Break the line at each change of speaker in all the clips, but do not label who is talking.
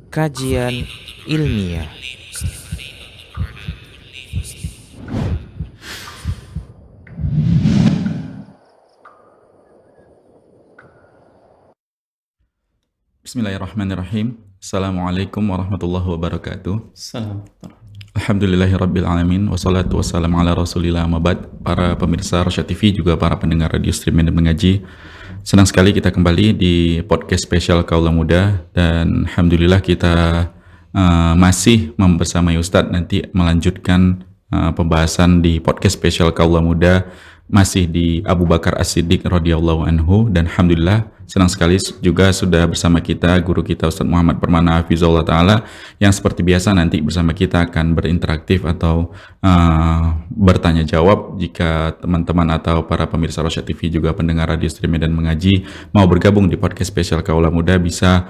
Kajian ilmiah.
Bismillahirrahmanirrahim. Assalamualaikum warahmatullahi wabarakatuh.
Salam.
Alhamdulillahirrabbilalamin. Wassalatu wassalamu ala rasulillah mabad. Para pemirsa Rosyad TV, juga para pendengar radio streaming dan mengaji, senang sekali kita kembali di podcast spesial Kaula Muda. Dan Alhamdulillah kita masih membersamai Ustadz nanti melanjutkan pembahasan di podcast spesial Kaula Muda, masih di Abu Bakar As-Siddiq radhiyallahu anhu. Dan Alhamdulillah senang sekali juga sudah bersama kita guru kita Ustadz Muhammad Permana Hafizahullah Ta'ala, yang seperti biasa nanti bersama kita akan berinteraktif atau bertanya jawab. Jika teman-teman atau para pemirsa Rosyad TV, juga pendengar radio streaming dan mengaji, mau bergabung di podcast spesial Kaula Muda, bisa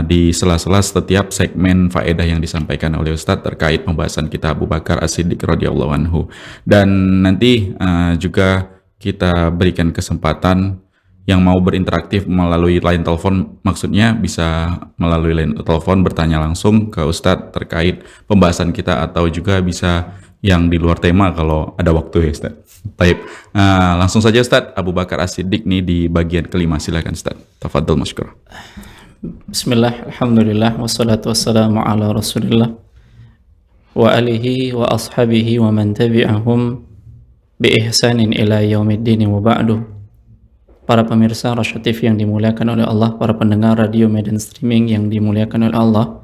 di sela-sela setiap segmen faedah yang disampaikan oleh Ustadz terkait pembahasan kita Abu Bakar As-Siddiq radhiyallahu anhu. Dan nanti juga kita berikan kesempatan yang mau berinteraktif melalui line telepon, maksudnya bisa melalui line telepon bertanya langsung ke Ustadz terkait pembahasan kita, atau juga bisa yang di luar tema kalau ada waktu ya Ustadz. Baik, langsung saja Ustadz, Abu Bakar As-Siddiq nih di bagian kelima, silakan Ustadz. Tafadhol masykur.
Bismillah, alhamdulillah, wassalatu wassalamu ala rasulillah wa alihi wa ashabihi wa man tabi'ahum bi ihsanin ila yaumiddin wa ba'du. Para pemirsa Rosyad TV yang dimuliakan oleh Allah, para pendengar radio medan streaming yang dimuliakan oleh Allah,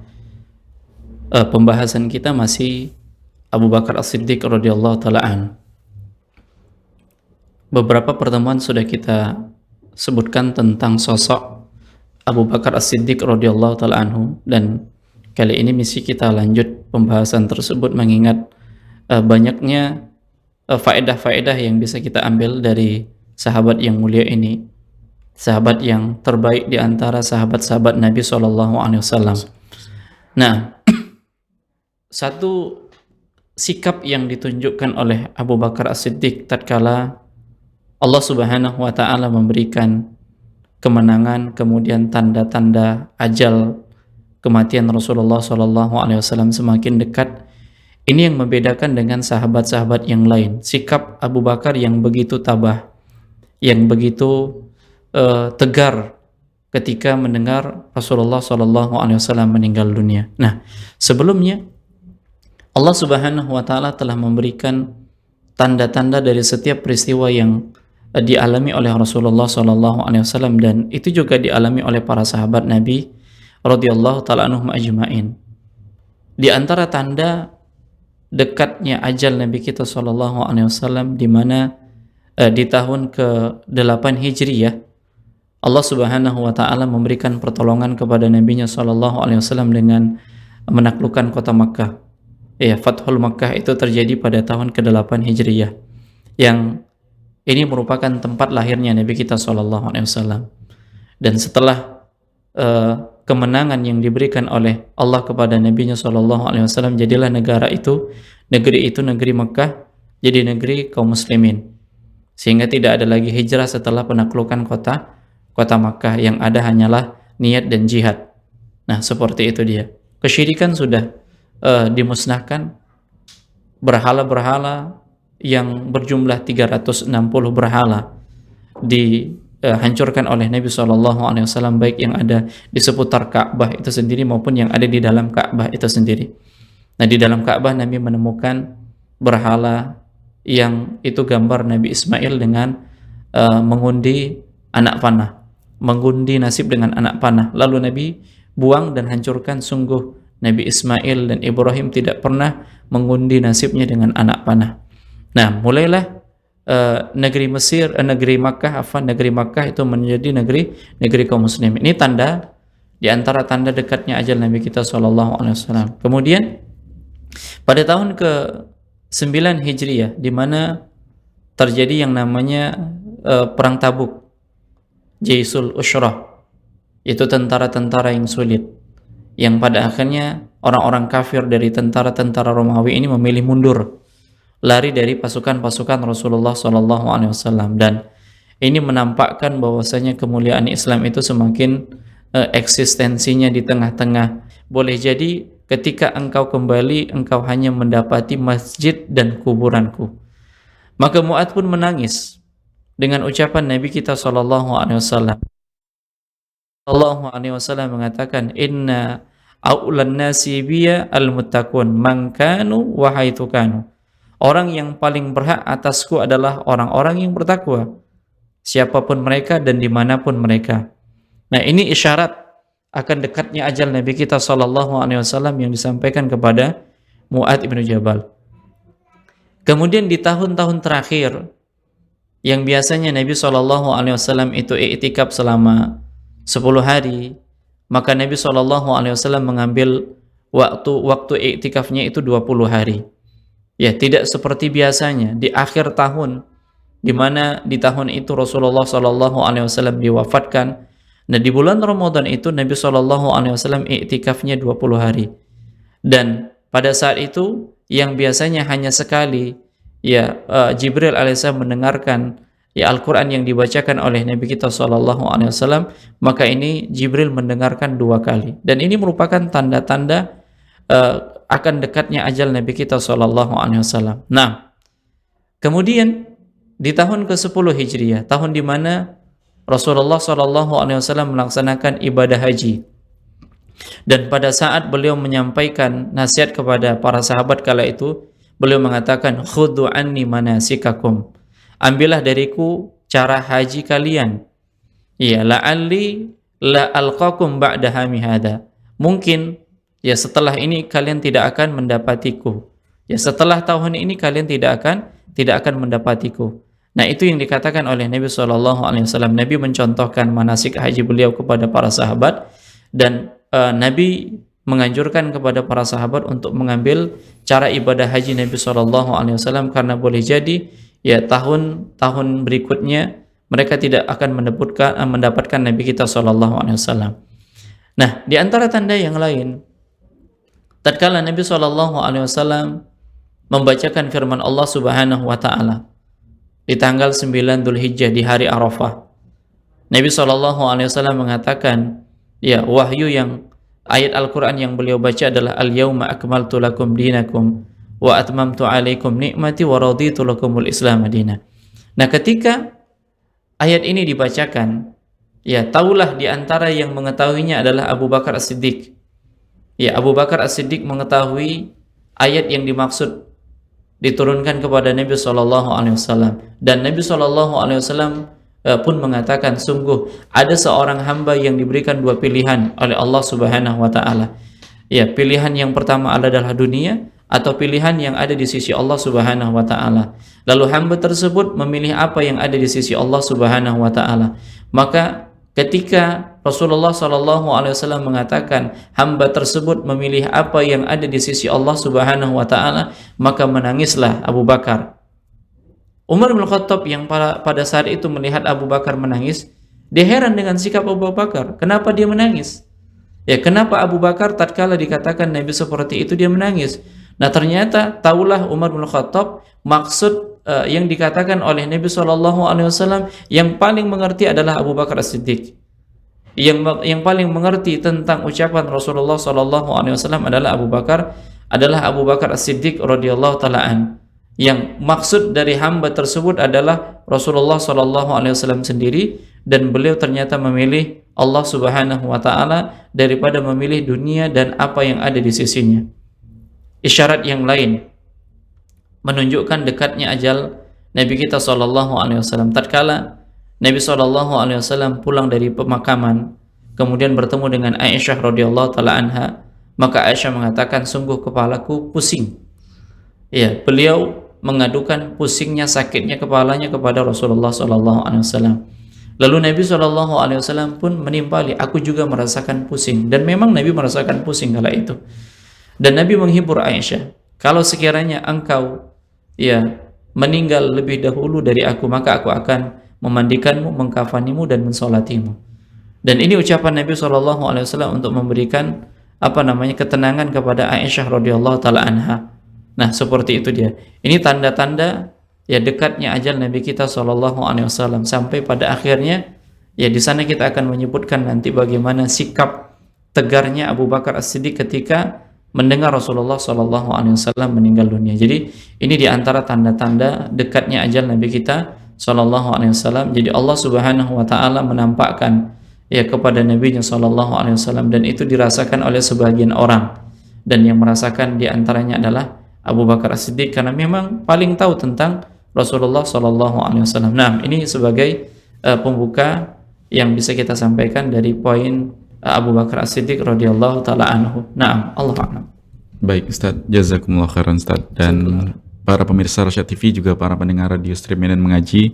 pembahasan kita masih Abu Bakar As-Siddiq radhiyallahu ta'ala an. Beberapa pertemuan sudah kita sebutkan tentang sosok Abu Bakar As-Siddiq radhiyallahu ta'ala anhu, dan kali ini misi kita lanjut pembahasan tersebut, mengingat banyaknya faedah-faedah yang bisa kita ambil dari sahabat yang mulia ini, sahabat yang terbaik di antara sahabat-sahabat Nabi SAW. Nah, satu sikap yang ditunjukkan oleh Abu Bakar As-Siddiq tatkala Allah Subhanahu wa Ta'ala memberikan kemenangan, kemudian tanda-tanda ajal kematian Rasulullah SAW semakin dekat. Ini yang membedakan dengan sahabat-sahabat yang lain. Sikap Abu Bakar yang begitu tabah, yang begitu tegar ketika mendengar Rasulullah SAW meninggal dunia. Nah, sebelumnya Allah Subhanahu wa Ta'ala telah memberikan tanda-tanda dari setiap peristiwa yang dialami oleh Rasulullah SAW, dan itu juga dialami oleh para sahabat Nabi radhiyallahu ta'ala anhum ajma'in. Di antara tanda dekatnya ajal Nabi kita SAW, di mana di tahun ke-8 Hijriyah Allah Subhanahu wa Ta'ala memberikan pertolongan kepada Nabi-Nya SAW dengan menaklukkan kota Makkah. Ya, Fathul Makkah itu terjadi pada tahun ke-8 Hijriyah, yang ini merupakan tempat lahirnya Nabi kita SAW. Dan setelah kemenangan yang diberikan oleh Allah kepada Nabi-Nya SAW, jadilah negeri Makkah jadi negeri kaum muslimin, sehingga tidak ada lagi hijrah setelah penaklukan kota Makkah. Yang ada hanyalah niat dan jihad. Nah, seperti itu dia. Kesyirikan sudah dimusnahkan. Berhala-berhala yang berjumlah 360 berhala dihancurkan oleh Nabi SAW, baik yang ada di seputar Ka'bah itu sendiri maupun yang ada di dalam Ka'bah itu sendiri. Nah, di dalam Ka'bah Nabi menemukan berhala yang itu gambar Nabi Ismail dengan mengundi anak panah, mengundi nasib dengan anak panah. Lalu Nabi buang dan hancurkan. Sungguh Nabi Ismail dan Ibrahim tidak pernah mengundi nasibnya dengan anak panah. Nah, mulailah negeri Makkah itu menjadi negeri kaum muslimin. Ini tanda di antara tanda dekatnya ajal Nabi kita SAW. Kemudian pada tahun ke-9 Hijriyah, di mana terjadi yang namanya perang Tabuk, Jaisul Ushrah, itu tentara-tentara yang sulit, yang pada akhirnya orang-orang kafir dari tentara-tentara Romawi ini memilih mundur, lari dari pasukan-pasukan Rasulullah SAW. Dan ini menampakkan bahwasanya kemuliaan Islam itu semakin eksistensinya di tengah-tengah. Boleh jadi ketika engkau kembali, engkau hanya mendapati masjid dan kuburanku. Maka Mu'adz pun menangis dengan ucapan Nabi kita sallallahu alaihi wasallam. Sallallahu alaihi wasallam mengatakan, "Inna aulan nasi biya al-muttaqun man kanu wa haitsu kanu." Orang yang paling berhak atasku adalah orang-orang yang bertakwa, siapapun mereka dan dimanapun mereka. Nah, ini isyarat akan dekatnya ajal Nabi kita sallallahu alaihi wasallam yang disampaikan kepada Mu'adz bin Jabal. Kemudian di tahun-tahun terakhir yang biasanya Nabi sallallahu alaihi wasallam itu i'tikaf selama 10 hari, maka Nabi sallallahu alaihi wasallam mengambil waktu i'tikafnya itu 20 hari. Ya, tidak seperti biasanya di akhir tahun, di mana di tahun itu Rasulullah sallallahu alaihi wasallam diwafatkan. Nah, di bulan Ramadan itu Nabi sallallahu alaihi wasallam i'tikafnya 20 hari. Dan pada saat itu yang biasanya hanya sekali ya Jibril alaihissalam mendengarkan ya Al-Qur'an yang dibacakan oleh Nabi kita sallallahu alaihi wasallam, maka ini Jibril mendengarkan 2 kali. Dan ini merupakan tanda-tanda akan dekatnya ajal Nabi kita sallallahu alaihi wasallam. Nah, kemudian di tahun ke-10 Hijriah, tahun di mana Rasulullah sallallahu alaihi wasallam melaksanakan ibadah haji. Dan pada saat beliau menyampaikan nasihat kepada para sahabat kala itu, beliau mengatakan, "Khudhu anni manasikakum." Ambillah dariku cara haji kalian. Ya, la'alli la alqakum ba'da hami hada. Mungkin ya setelah ini kalian tidak akan mendapatiku. Ya setelah tahun ini kalian tidak akan mendapatiku. Nah, itu yang dikatakan oleh Nabi sallallahu alaihi wasallam. Nabi mencontohkan manasik haji beliau kepada para sahabat, dan Nabi menganjurkan kepada para sahabat untuk mengambil cara ibadah haji Nabi sallallahu alaihi wasallam, karena boleh jadi ya tahun-tahun berikutnya mereka tidak akan mendapatkan Nabi kita sallallahu alaihi wasallam. Nah, di antara tanda yang lain, tatkala Nabi sallallahu alaihi wasallam membacakan firman Allah Subhanahu wa taala di tanggal 9 Dzulhijjah di hari Arafah, Nabi sallallahu alaihi wasallam mengatakan, ya, wahyu yang ayat Al-Qur'an yang beliau baca adalah al-yauma akmaltu lakum dinakum wa atmamtu alaikum ni'mati wa raditu lakumul Islam madina. Nah, ketika ayat ini dibacakan, ya, taulah di antara yang mengetahuinya adalah Abu Bakar As-Siddiq. Ya, Abu Bakar As-Siddiq mengetahui ayat yang dimaksud diturunkan kepada Nabi sallallahu alaihi wasallam, dan Nabi sallallahu alaihi wasallam pun mengatakan, sungguh ada seorang hamba yang diberikan 2 pilihan oleh Allah Subhanahu wa taala. Ya, pilihan yang pertama adalah dunia, atau pilihan yang ada di sisi Allah Subhanahu wa taala. Lalu hamba tersebut memilih apa yang ada di sisi Allah Subhanahu wa taala. Maka ketika Rasulullah sallallahu alaihi wasallam mengatakan hamba tersebut memilih apa yang ada di sisi Allah Subhanahu wa taala, maka menangislah Abu Bakar. Umar bin Khattab yang pada saat itu melihat Abu Bakar menangis, dia heran dengan sikap Abu Bakar. Kenapa dia menangis? Ya, kenapa Abu Bakar tatkala dikatakan Nabi seperti itu dia menangis? Nah, ternyata taulah Umar bin Khattab maksud yang dikatakan oleh Nabi sallallahu alaihi wasallam, yang paling mengerti adalah Abu Bakar As-Siddiq. Yang paling mengerti tentang ucapan Rasulullah sallallahu alaihi wasallam adalah Abu Bakar As-Siddiq radhiyallahu taala an. Yang maksud dari hamba tersebut adalah Rasulullah sallallahu alaihi wasallam sendiri, dan beliau ternyata memilih Allah Subhanahu wa taala daripada memilih dunia dan apa yang ada di sisinya. Isyarat yang lain menunjukkan dekatnya ajal Nabi kita sallallahu alaihi wasallam, tatkala Nabi sallallahu alaihi wasallam pulang dari pemakaman kemudian bertemu dengan Aisyah radhiyallahu taala anha, maka Aisyah mengatakan, sungguh kepalaku pusing. Ya, beliau mengadukan pusingnya, sakitnya kepalanya kepada Rasulullah sallallahu alaihi wasallam. Lalu Nabi sallallahu alaihi wasallam pun menimpali, aku juga merasakan pusing. Dan memang Nabi merasakan pusing kala itu. Dan Nabi menghibur Aisyah, kalau sekiranya engkau ya meninggal lebih dahulu dari aku, maka aku akan memandikanmu, mengkafanimu, dan mensolatimu. Dan ini ucapan Nabi sallallahu alaihi wasallam untuk memberikan ketenangan kepada Aisyah radhiyallahu taala anha. Nah, seperti itu dia. Ini tanda-tanda ya dekatnya ajal Nabi kita sallallahu alaihi wasallam, sampai pada akhirnya Ya, di sana kita akan menyebutkan nanti bagaimana sikap tegarnya Abu Bakar As-Siddiq ketika mendengar Rasulullah SAW meninggal dunia. Jadi ini di antara tanda-tanda dekatnya ajal Nabi kita SAW. Jadi Allah Subhanahu Wa Taala menampakkan ya kepada Nabi-Nya SAW, dan itu dirasakan oleh sebagian orang, dan yang merasakan di antaranya adalah Abu Bakar As-Siddiq karena memang paling tahu tentang Rasulullah SAW. Nah, ini sebagai pembuka yang bisa kita sampaikan dari poin Abu Bakar As-Siddiq radhiyallahu taala anhu. Naam, Allah a'lam.
Baik Ustaz, jazakumullah khairan Ustaz. Dan para pemirsa Rasyad TV juga para pendengar radio stream dan mengaji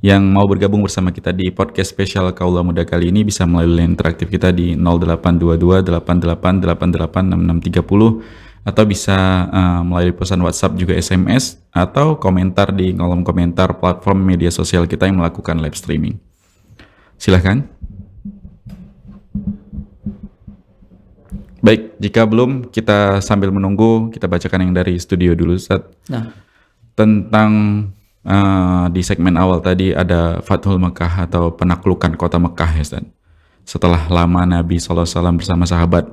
yang mau bergabung bersama kita di podcast spesial Kaula Muda kali ini bisa melalui line interaktif kita di 0822 8888 6630 atau bisa melalui pesan WhatsApp juga SMS atau komentar di kolom komentar platform media sosial kita yang melakukan live streaming. Silahkan. Baik, jika belum kita sambil menunggu kita bacakan yang dari studio dulu Ustaz.
Nah,
Tentang di segmen awal tadi ada Fathul Mekah atau penaklukan kota Mekah ya Ustaz. Setelah lama Nabi SAW bersama sahabat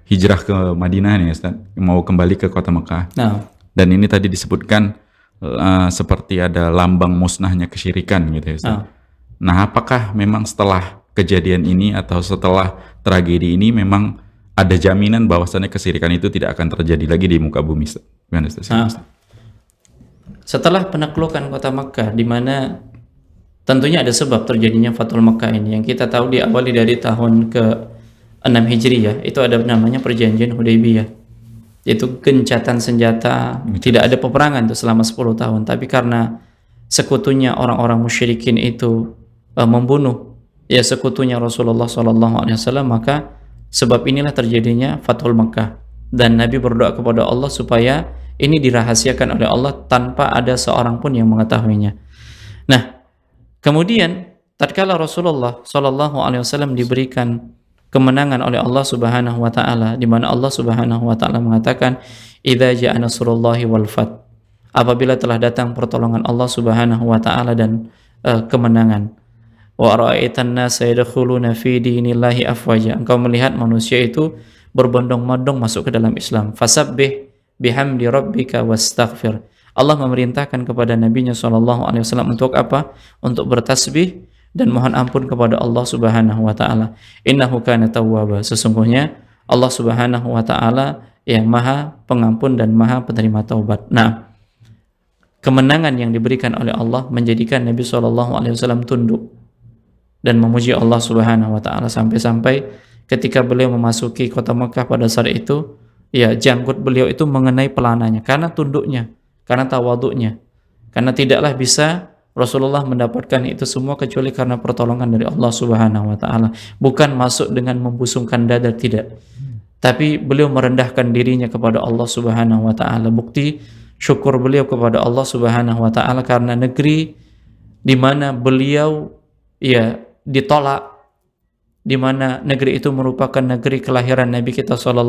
hijrah ke Madinah nih Ustaz, mau kembali ke kota Mekah.
nah,
Dan ini tadi disebutkan seperti ada lambang musnahnya kesyirikan gitu ya Ustaz.
nah.
Nah, apakah memang setelah kejadian ini atau setelah tragedi ini memang ada jaminan bahwasannya kesyirikan itu tidak akan terjadi lagi di muka bumi Ustaz? Gimana Ustaz?
Nah, setelah penaklukan kota Makkah, di mana tentunya ada sebab terjadinya Fathul Makkah ini yang kita tahu diawali dari tahun ke-6 Hijriyah, itu ada namanya perjanjian Hudaybiyah, yaitu gencatan senjata, tidak ada peperangan itu selama 10 tahun, tapi karena sekutunya orang-orang musyrikin itu membunuh ya sekutunya Rasulullah SAW, maka sebab inilah terjadinya Fathul Makkah, dan Nabi berdoa kepada Allah supaya ini dirahasiakan oleh Allah tanpa ada seorang pun yang mengetahuinya. Nah, kemudian tatkala Rasulullah SAW diberikan kemenangan oleh Allah Subhanahu wa taala, di mana Allah Subhanahu wa taala mengatakan idza ja'a nasrullahi wal fath, apabila telah datang pertolongan Allah Subhanahu wa taala dan kemenangan. Wa ra'aitan nasa yadkhuluna fi dinillahi afwaja, engkau melihat manusia itu berbondong-bondong masuk ke dalam Islam. Fasabbih bihamdi rabbika wastaghfir. Allah memerintahkan kepada Nabi-Nya SAW untuk apa? Untuk bertasbih dan mohon ampun kepada Allah Subhanahu wa taala. Innahu kana tawwaba, sesungguhnya Allah Subhanahu wa taala yang Maha Pengampun dan Maha Penerima taubat. Nah, kemenangan yang diberikan oleh Allah menjadikan Nabi SAW tunduk dan memuji Allah Subhanahu wa taala sampai-sampai ketika beliau memasuki kota Mekah pada saat itu, ya janggut beliau itu mengenai pelananya karena tunduknya, karena tawaduknya. Karena tidaklah bisa Rasulullah mendapatkan itu semua kecuali karena pertolongan dari Allah Subhanahu wa taala. Bukan masuk dengan membusungkan dada, tidak. Tapi beliau merendahkan dirinya kepada Allah Subhanahu wa taala. Bukti syukur beliau kepada Allah Subhanahu wa taala karena negeri di mana beliau ya ditolak, di mana negeri itu merupakan negeri kelahiran Nabi kita SAW,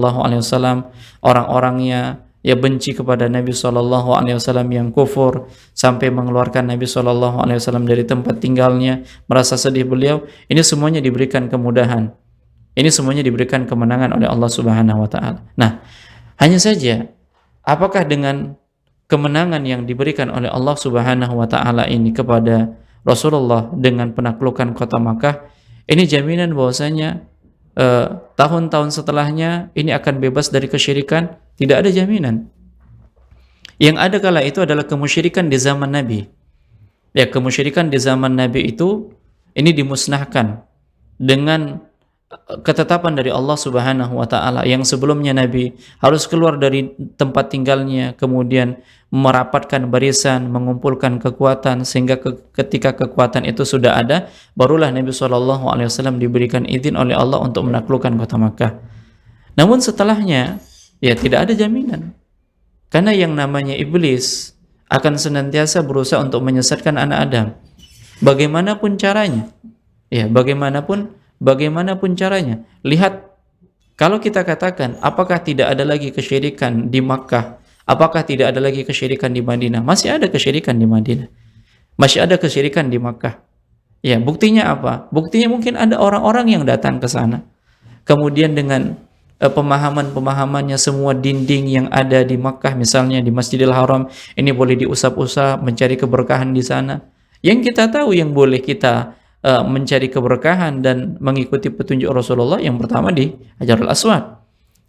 orang-orangnya ya benci kepada Nabi SAW yang kufur, sampai mengeluarkan Nabi SAW dari tempat tinggalnya, merasa sedih beliau. Ini semuanya diberikan kemudahan, ini semuanya diberikan kemenangan oleh Allah Subhanahu wa taala. Nah, hanya saja apakah dengan kemenangan yang diberikan oleh Allah Subhanahu wa taala ini kepada Rasulullah dengan penaklukan kota Makkah, ini jaminan bahwasanya tahun-tahun setelahnya ini akan bebas dari kesyirikan? Tidak ada jaminan. Yang ada kala itu adalah kemusyrikan di zaman Nabi. Ya, kemusyrikan di zaman Nabi itu ini dimusnahkan dengan ketetapan dari Allah Subhanahu wa taala, yang sebelumnya Nabi harus keluar dari tempat tinggalnya, kemudian merapatkan barisan, mengumpulkan kekuatan, sehingga ketika kekuatan itu sudah ada, barulah Nabi SAW diberikan izin oleh Allah untuk menaklukkan kota Makkah. Namun setelahnya ya tidak ada jaminan, karena yang namanya iblis akan senantiasa berusaha untuk menyesatkan anak Adam bagaimanapun caranya. Ya, bagaimanapun caranya. Lihat, kalau kita katakan apakah tidak ada lagi kesyirikan di Makkah, apakah tidak ada lagi kesyirikan di Madinah? Masih ada kesyirikan di Madinah, masih ada kesyirikan di Makkah. Ya, buktinya apa? Buktinya mungkin ada orang-orang yang datang ke sana. Kemudian dengan pemahaman-pemahamannya, semua dinding yang ada di Makkah misalnya di Masjidil Haram ini boleh diusap-usap mencari keberkahan di sana. Yang kita tahu yang boleh kita mencari keberkahan dan mengikuti petunjuk Rasulullah yang pertama di Hajarul Aswad.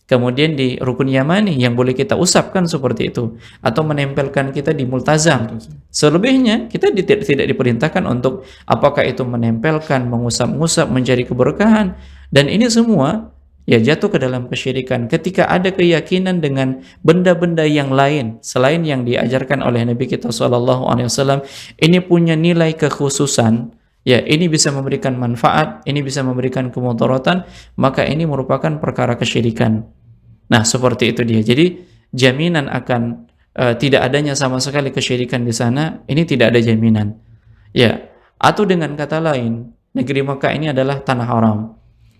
Kemudian di Rukun Yamani yang boleh kita usapkan seperti itu, atau menempelkan kita di multazam. Selebihnya kita tidak diperintahkan untuk apakah itu menempelkan, mengusap-ngusap, mencari keberkahan, dan ini semua ya jatuh ke dalam kesyirikan. Ketika ada keyakinan dengan benda-benda yang lain selain yang diajarkan oleh Nabi kita SAW, ini punya nilai kekhususan. Ya, ini bisa memberikan manfaat, ini bisa memberikan kemudaratan, maka ini merupakan perkara kesyirikan. Nah, seperti itu dia. Jadi, jaminan akan tidak adanya sama sekali kesyirikan di sana, ini tidak ada jaminan. Ya, atau dengan kata lain, negeri Makkah ini adalah tanah haram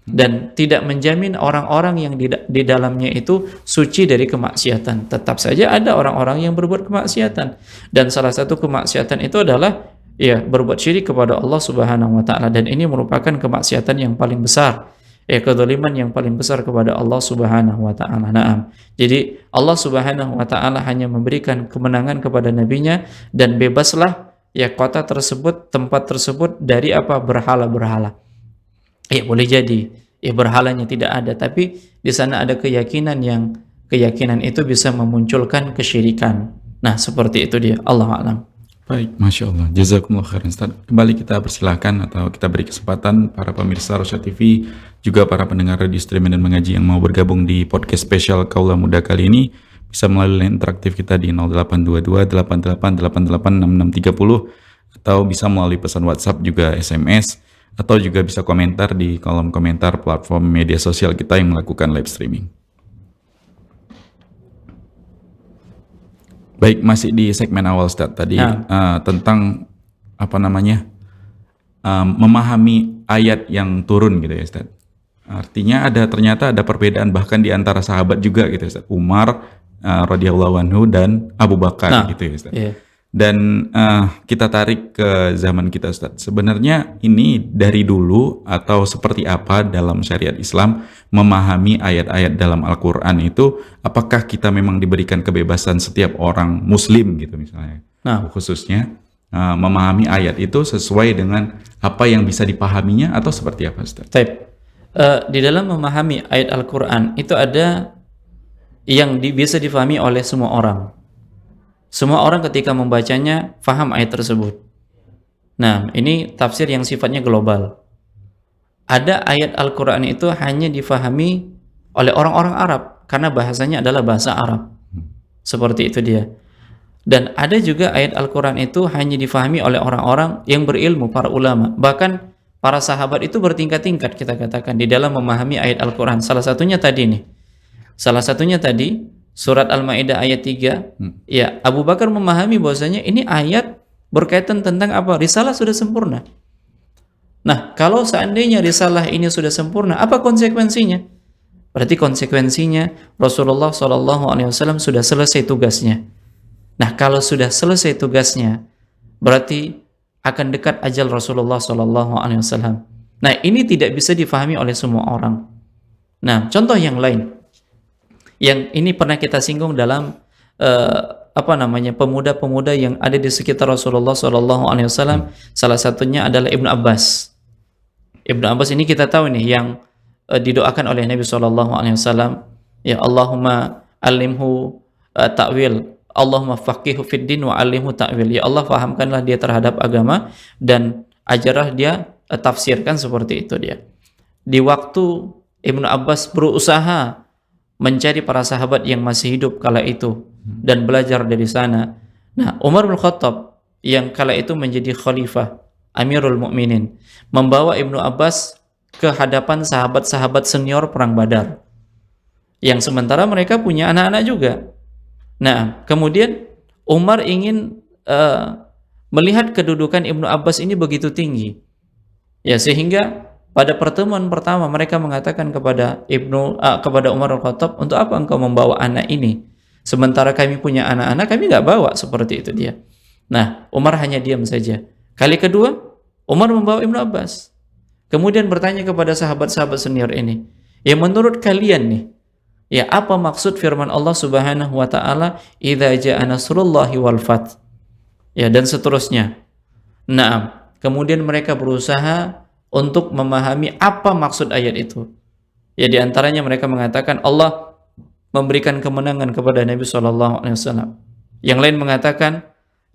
dan tidak menjamin orang-orang yang di dalamnya itu suci dari kemaksiatan. Tetap saja ada orang-orang yang berbuat kemaksiatan, dan salah satu kemaksiatan itu adalah ya berbuat syirik kepada Allah Subhanahu wa taala, dan ini merupakan kemaksiatan yang paling besar, ya kezaliman yang paling besar kepada Allah Subhanahu wa taala. Naam. Jadi Allah Subhanahu wa taala hanya memberikan kemenangan kepada nabinya, dan bebaslah ya kota tersebut, tempat tersebut dari apa? Berhala-berhala. Ya boleh jadi ya berhalanya tidak ada, tapi di sana ada keyakinan yang keyakinan itu bisa memunculkan kesyirikan. Nah, seperti itu dia. Allah a'lam.
Baik, Masya Allah. Jazakumullah khairan, Ustaz. Kembali kita persilahkan atau kita beri kesempatan para pemirsa Rosyad TV, juga para pendengar radio streaming dan mengaji yang mau bergabung di podcast spesial Kaula Muda kali ini, bisa melalui line interaktif kita di 0822 8888 6630, atau bisa melalui pesan WhatsApp juga SMS, atau juga bisa komentar di kolom komentar platform media sosial kita yang melakukan live streaming. Baik, masih di segmen awal Ustaz tadi tentang apa namanya memahami ayat yang turun gitu ya Ustaz. Artinya ternyata ada perbedaan bahkan di antara sahabat juga gitu Ustaz. Umar radhiyallahu anhu dan Abu Bakar gitu ya Ustaz. Yeah. Dan kita tarik ke zaman kita Ustaz. Sebenarnya ini dari dulu atau seperti apa dalam syariat Islam memahami ayat-ayat dalam Al-Quran itu, apakah kita memang diberikan kebebasan setiap orang muslim gitu misalnya, khususnya memahami ayat itu sesuai dengan apa yang bisa dipahaminya atau seperti apa Ustaz?
Di dalam memahami ayat Al-Quran itu ada yang bisa difahami oleh semua orang. Semua orang ketika membacanya faham ayat tersebut. Nah, ini tafsir yang sifatnya global. Ada ayat Al-Quran itu hanya difahami oleh orang-orang Arab karena bahasanya adalah bahasa Arab. Seperti itu dia. Dan ada juga ayat Al-Quran itu hanya difahami oleh orang-orang yang berilmu, para ulama. Bahkan para sahabat itu bertingkat-tingkat, kita katakan, di dalam memahami ayat Al-Quran. Salah satunya tadi Surat Al-Maidah ayat 3. Ya, Abu Bakar memahami bahwasanya ini ayat berkaitan tentang apa? Risalah sudah sempurna. Nah, kalau seandainya risalah ini sudah sempurna, apa konsekuensinya? Berarti konsekuensinya Rasulullah SAW sudah selesai tugasnya. Nah, kalau sudah selesai tugasnya, berarti akan dekat ajal Rasulullah SAW. Nah, ini tidak bisa difahami oleh semua orang. Nah, contoh yang lain. Yang ini pernah kita singgung dalam pemuda-pemuda yang ada di sekitar Rasulullah SAW. Salah satunya adalah Ibnu Abbas. Ibnu Abbas ini kita tahu nih yang didoakan oleh Nabi SAW. Ya Allahumma alimhu ta'wil, Allahumma faqihu fid din wa alimhu ta'wil. Ya Allah, fahamkanlah dia terhadap agama dan ajarlah dia tafsirkan, seperti itu dia. Di waktu Ibnu Abbas berusaha mencari para sahabat yang masih hidup kala itu dan belajar dari sana. Nah, Umar bin Khattab yang kala itu menjadi khalifah, Amirul Mukminin, membawa Ibnu Abbas ke hadapan sahabat-sahabat senior perang Badar, yang sementara mereka punya anak-anak juga. Nah, kemudian Umar ingin melihat kedudukan Ibnu Abbas ini begitu tinggi, ya, sehingga pada pertemuan pertama mereka mengatakan kepada Umar Al-Khattab, untuk apa engkau membawa anak ini? Sementara kami punya anak-anak, kami nggak bawa, seperti itu dia. Nah, Umar hanya diam saja. Kali kedua, Umar membawa Ibnu Abbas. Kemudian bertanya kepada sahabat-sahabat senior ini, ya menurut kalian nih, ya apa maksud firman Allah Subhanahu wa taala, "Idza jaa nasrullahi wal fath." Ya, dan seterusnya. Naam. Kemudian mereka berusaha untuk memahami apa maksud ayat itu. Ya, di antaranya mereka mengatakan Allah memberikan kemenangan kepada Nabi sallallahu alaihi wasallam. Yang lain mengatakan,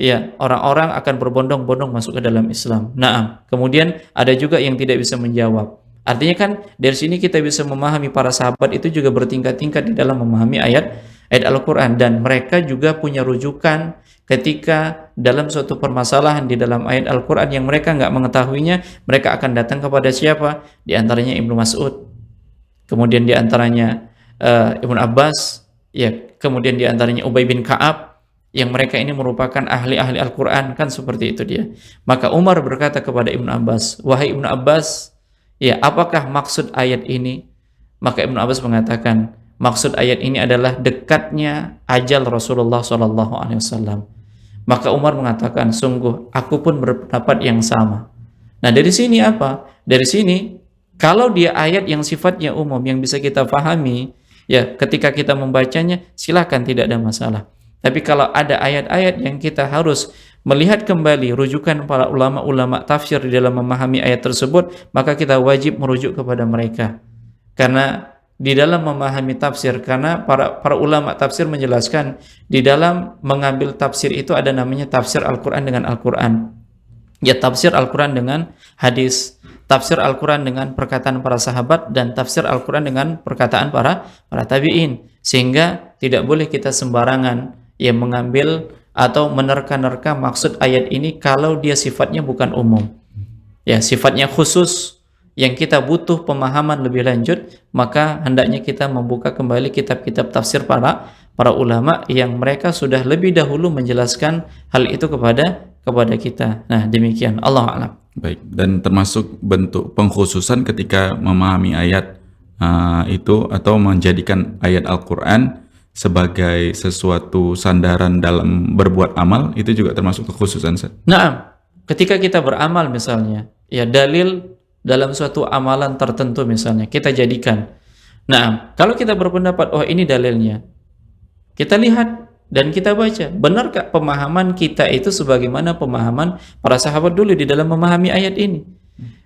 ya, orang-orang akan berbondong-bondong masuk ke dalam Islam. Naam. Kemudian ada juga yang tidak bisa menjawab. Artinya kan dari sini kita bisa memahami para sahabat itu juga bertingkat-tingkat di dalam memahami ayat Al-Quran, dan mereka juga punya rujukan ketika dalam suatu permasalahan di dalam ayat Al-Quran yang mereka nggak mengetahuinya, mereka akan datang kepada siapa? Di antaranya Ibnu Mas'ud, kemudian di antaranya Ibnu Abbas, ya, kemudian di antaranya Ubay bin Ka'ab, yang mereka ini merupakan ahli-ahli Al-Quran, kan seperti itu dia. Maka Umar berkata kepada Ibnu Abbas, wahai Ibnu Abbas, ya, apakah maksud ayat ini? Maka Ibnu Abbas mengatakan, maksud ayat ini adalah dekatnya ajal Rasulullah SAW. Maka Umar mengatakan, sungguh aku pun berpendapat yang sama. Nah, dari sini apa? Dari sini, kalau dia ayat yang sifatnya umum, yang bisa kita pahami, ya, ketika kita membacanya, silakan, tidak ada masalah. Tapi kalau ada ayat-ayat yang kita harus melihat kembali rujukan para ulama-ulama tafsir di dalam memahami ayat tersebut, maka kita wajib merujuk kepada mereka. Karena di dalam memahami tafsir, karena para ulama tafsir menjelaskan di dalam mengambil tafsir itu ada namanya tafsir Al-Quran dengan Al-Quran. Ya, tafsir Al-Quran dengan hadis, tafsir Al-Quran dengan perkataan para sahabat, dan tafsir Al-Quran dengan perkataan para tabi'in. Sehingga tidak boleh kita sembarangan ya mengambil atau menerka-nerka maksud ayat ini kalau dia sifatnya bukan umum. Ya, sifatnya khusus yang kita butuh pemahaman lebih lanjut, maka hendaknya kita membuka kembali kitab-kitab tafsir para ulama yang mereka sudah lebih dahulu menjelaskan hal itu kepada kita. Nah, demikian. Allahu a'lam.
Baik, dan termasuk bentuk pengkhususan ketika memahami ayat itu atau menjadikan ayat Al-Quran sebagai sesuatu sandaran dalam berbuat amal, itu juga termasuk kekhususan.
Nah, ketika kita beramal misalnya, ya, dalil dalam suatu amalan tertentu misalnya kita jadikan. Nah, kalau kita berpendapat, oh ini dalilnya, kita lihat dan kita baca, benarkah pemahaman kita itu sebagaimana pemahaman para sahabat dulu di dalam memahami ayat ini?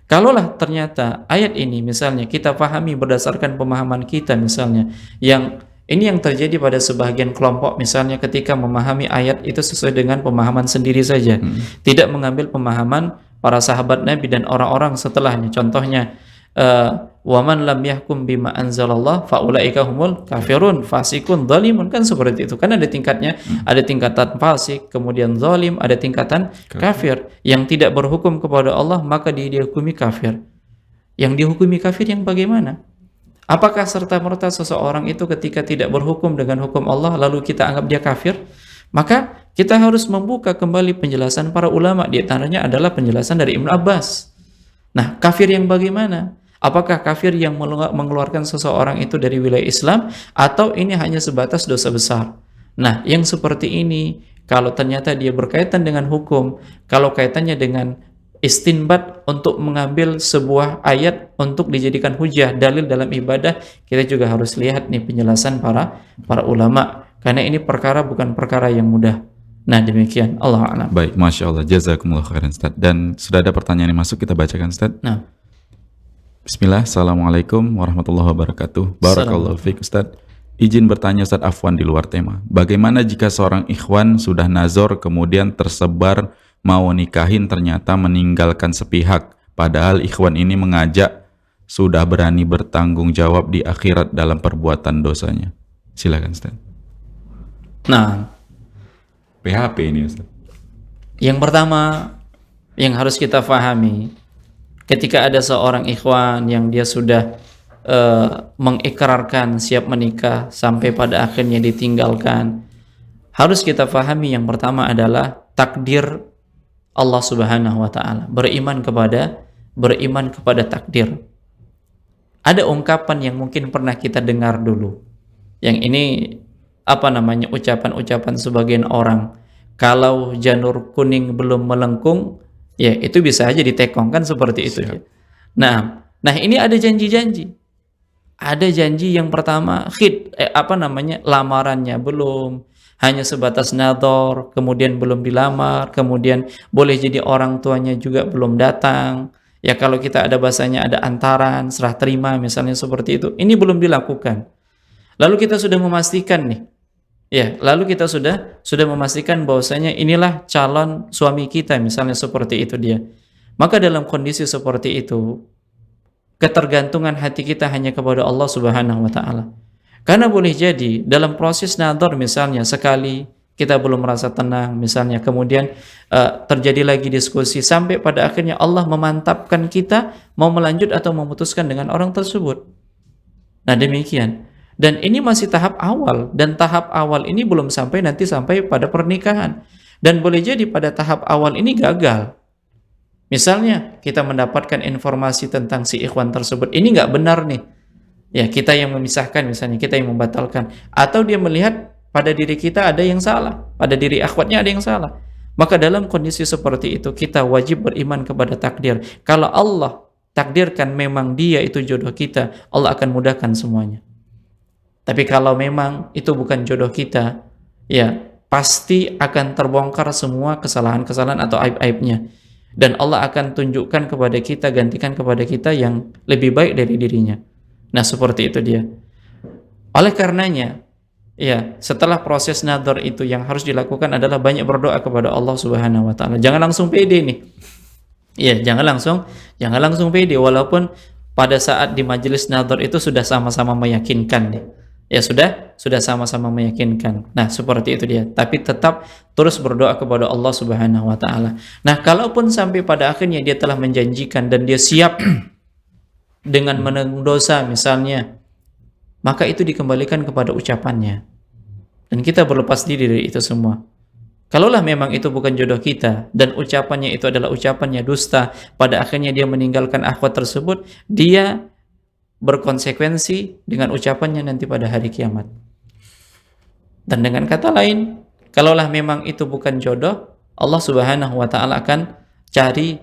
Kalaulah ternyata ayat ini misalnya kita pahami berdasarkan pemahaman kita misalnya, yang ini yang terjadi pada sebagian kelompok misalnya ketika memahami ayat itu sesuai dengan pemahaman sendiri saja, tidak mengambil pemahaman para sahabat Nabi dan orang-orang setelahnya. Contohnya, waman lam yahkum bima anzalallah faulaika humul kafirun fasikun zalimun, kan seperti itu. Kan ada tingkatnya, ada tingkatan fasik, kemudian zalim, ada tingkatan kafir. Yang tidak berhukum kepada Allah maka dia dihukumi kafir. Yang dihukumi kafir yang bagaimana? Apakah serta-merta seseorang itu ketika tidak berhukum dengan hukum Allah lalu kita anggap dia kafir? Maka kita harus membuka kembali penjelasan para ulama, di antaranya adalah penjelasan dari Ibnu Abbas. Nah, kafir yang bagaimana? Apakah kafir yang mengeluarkan seseorang itu dari wilayah Islam, atau ini hanya sebatas dosa besar? Nah, yang seperti ini, kalau ternyata dia berkaitan dengan hukum, kalau kaitannya dengan istinbat untuk mengambil sebuah ayat untuk dijadikan hujah, dalil dalam ibadah, kita juga harus lihat nih penjelasan para ulama. Karena ini perkara bukan perkara yang mudah. Nah, demikian. Allahu a'lam.
Baik, Masya Allah. Jazakumullah khairan, Ustaz. Dan sudah ada pertanyaan yang masuk, kita bacakan, Ustaz.
Nah.
Bismillah. Assalamualaikum warahmatullahi wabarakatuh. Barakallahu fiik, Ustaz. Izin bertanya, Ustaz, afwan di luar tema. Bagaimana jika seorang ikhwan sudah nazar kemudian tersebar mau nikahin ternyata meninggalkan sepihak, padahal ikhwan ini mengajak sudah berani bertanggung jawab di akhirat dalam perbuatan dosanya? Silakan, Ustaz.
Nah,
PHP ini, Ustaz.
Yang pertama yang harus kita pahami, ketika ada seorang ikhwan yang dia sudah mengikrarkan siap menikah sampai pada akhirnya ditinggalkan, harus kita pahami yang pertama adalah takdir Allah Subhanahu wa taala. Beriman kepada takdir. Ada ungkapan yang mungkin pernah kita dengar dulu. Yang ini ucapan-ucapan sebagian orang, kalau janur kuning belum melengkung, Ya, itu bisa aja ditekongkan seperti itu.
Siap.
Nah ini ada janji-janji. Ada janji yang pertama lamarannya belum, hanya sebatas nador, kemudian belum dilamar, kemudian boleh jadi orang tuanya juga belum datang. Ya kalau kita ada bahasanya ada antaran, serah terima misalnya seperti itu. Ini belum dilakukan. Lalu kita sudah memastikan nih. Ya, lalu kita sudah memastikan bahwasanya inilah calon suami kita misalnya seperti itu dia. Maka dalam kondisi seperti itu, ketergantungan hati kita hanya kepada Allah Subhanahu wa taala. Karena boleh jadi dalam proses nador misalnya sekali kita belum merasa tenang misalnya, kemudian terjadi lagi diskusi sampai pada akhirnya Allah memantapkan kita mau melanjut atau memutuskan dengan orang tersebut. Nah demikian. Dan ini masih tahap awal, dan tahap awal ini belum sampai nanti sampai pada pernikahan. Dan boleh jadi pada tahap awal ini gagal. Misalnya kita mendapatkan informasi tentang si ikhwan tersebut, ini nggak benar nih. Ya kita yang memisahkan misalnya, kita yang membatalkan. Atau dia melihat pada diri kita ada yang salah, pada diri akhwatnya ada yang salah. Maka dalam kondisi seperti itu kita wajib beriman kepada takdir. Kalau Allah takdirkan memang dia itu jodoh kita, Allah akan mudahkan semuanya. Tapi kalau memang itu bukan jodoh kita, ya pasti akan terbongkar semua kesalahan-kesalahan atau aib-aibnya. Dan Allah akan tunjukkan kepada kita, gantikan kepada kita yang lebih baik dari dirinya. Nah seperti itu dia. Oleh karenanya, ya setelah proses nador itu yang harus dilakukan adalah banyak berdoa kepada Allah Subhanahu wa taala. Jangan langsung pede nih. Ya, jangan langsung pede walaupun pada saat di majelis nador itu sudah sama-sama meyakinkan nih. Ya sudah sama-sama meyakinkan. Nah, seperti itu dia. Tapi tetap terus berdoa kepada Allah Subhanahu wa taala. Nah, kalaupun sampai pada akhirnya dia telah menjanjikan dan dia siap dengan menanggung dosa misalnya, maka itu dikembalikan kepada ucapannya. Dan kita berlepas diri dari itu semua. Kalaulah memang itu bukan jodoh kita dan ucapannya itu adalah ucapannya dusta, pada akhirnya dia meninggalkan akhwat tersebut, dia berkonsekuensi dengan ucapannya nanti pada hari kiamat. Dan dengan kata lain, kalaulah memang itu bukan jodoh, Allah Subhanahu wa taala akan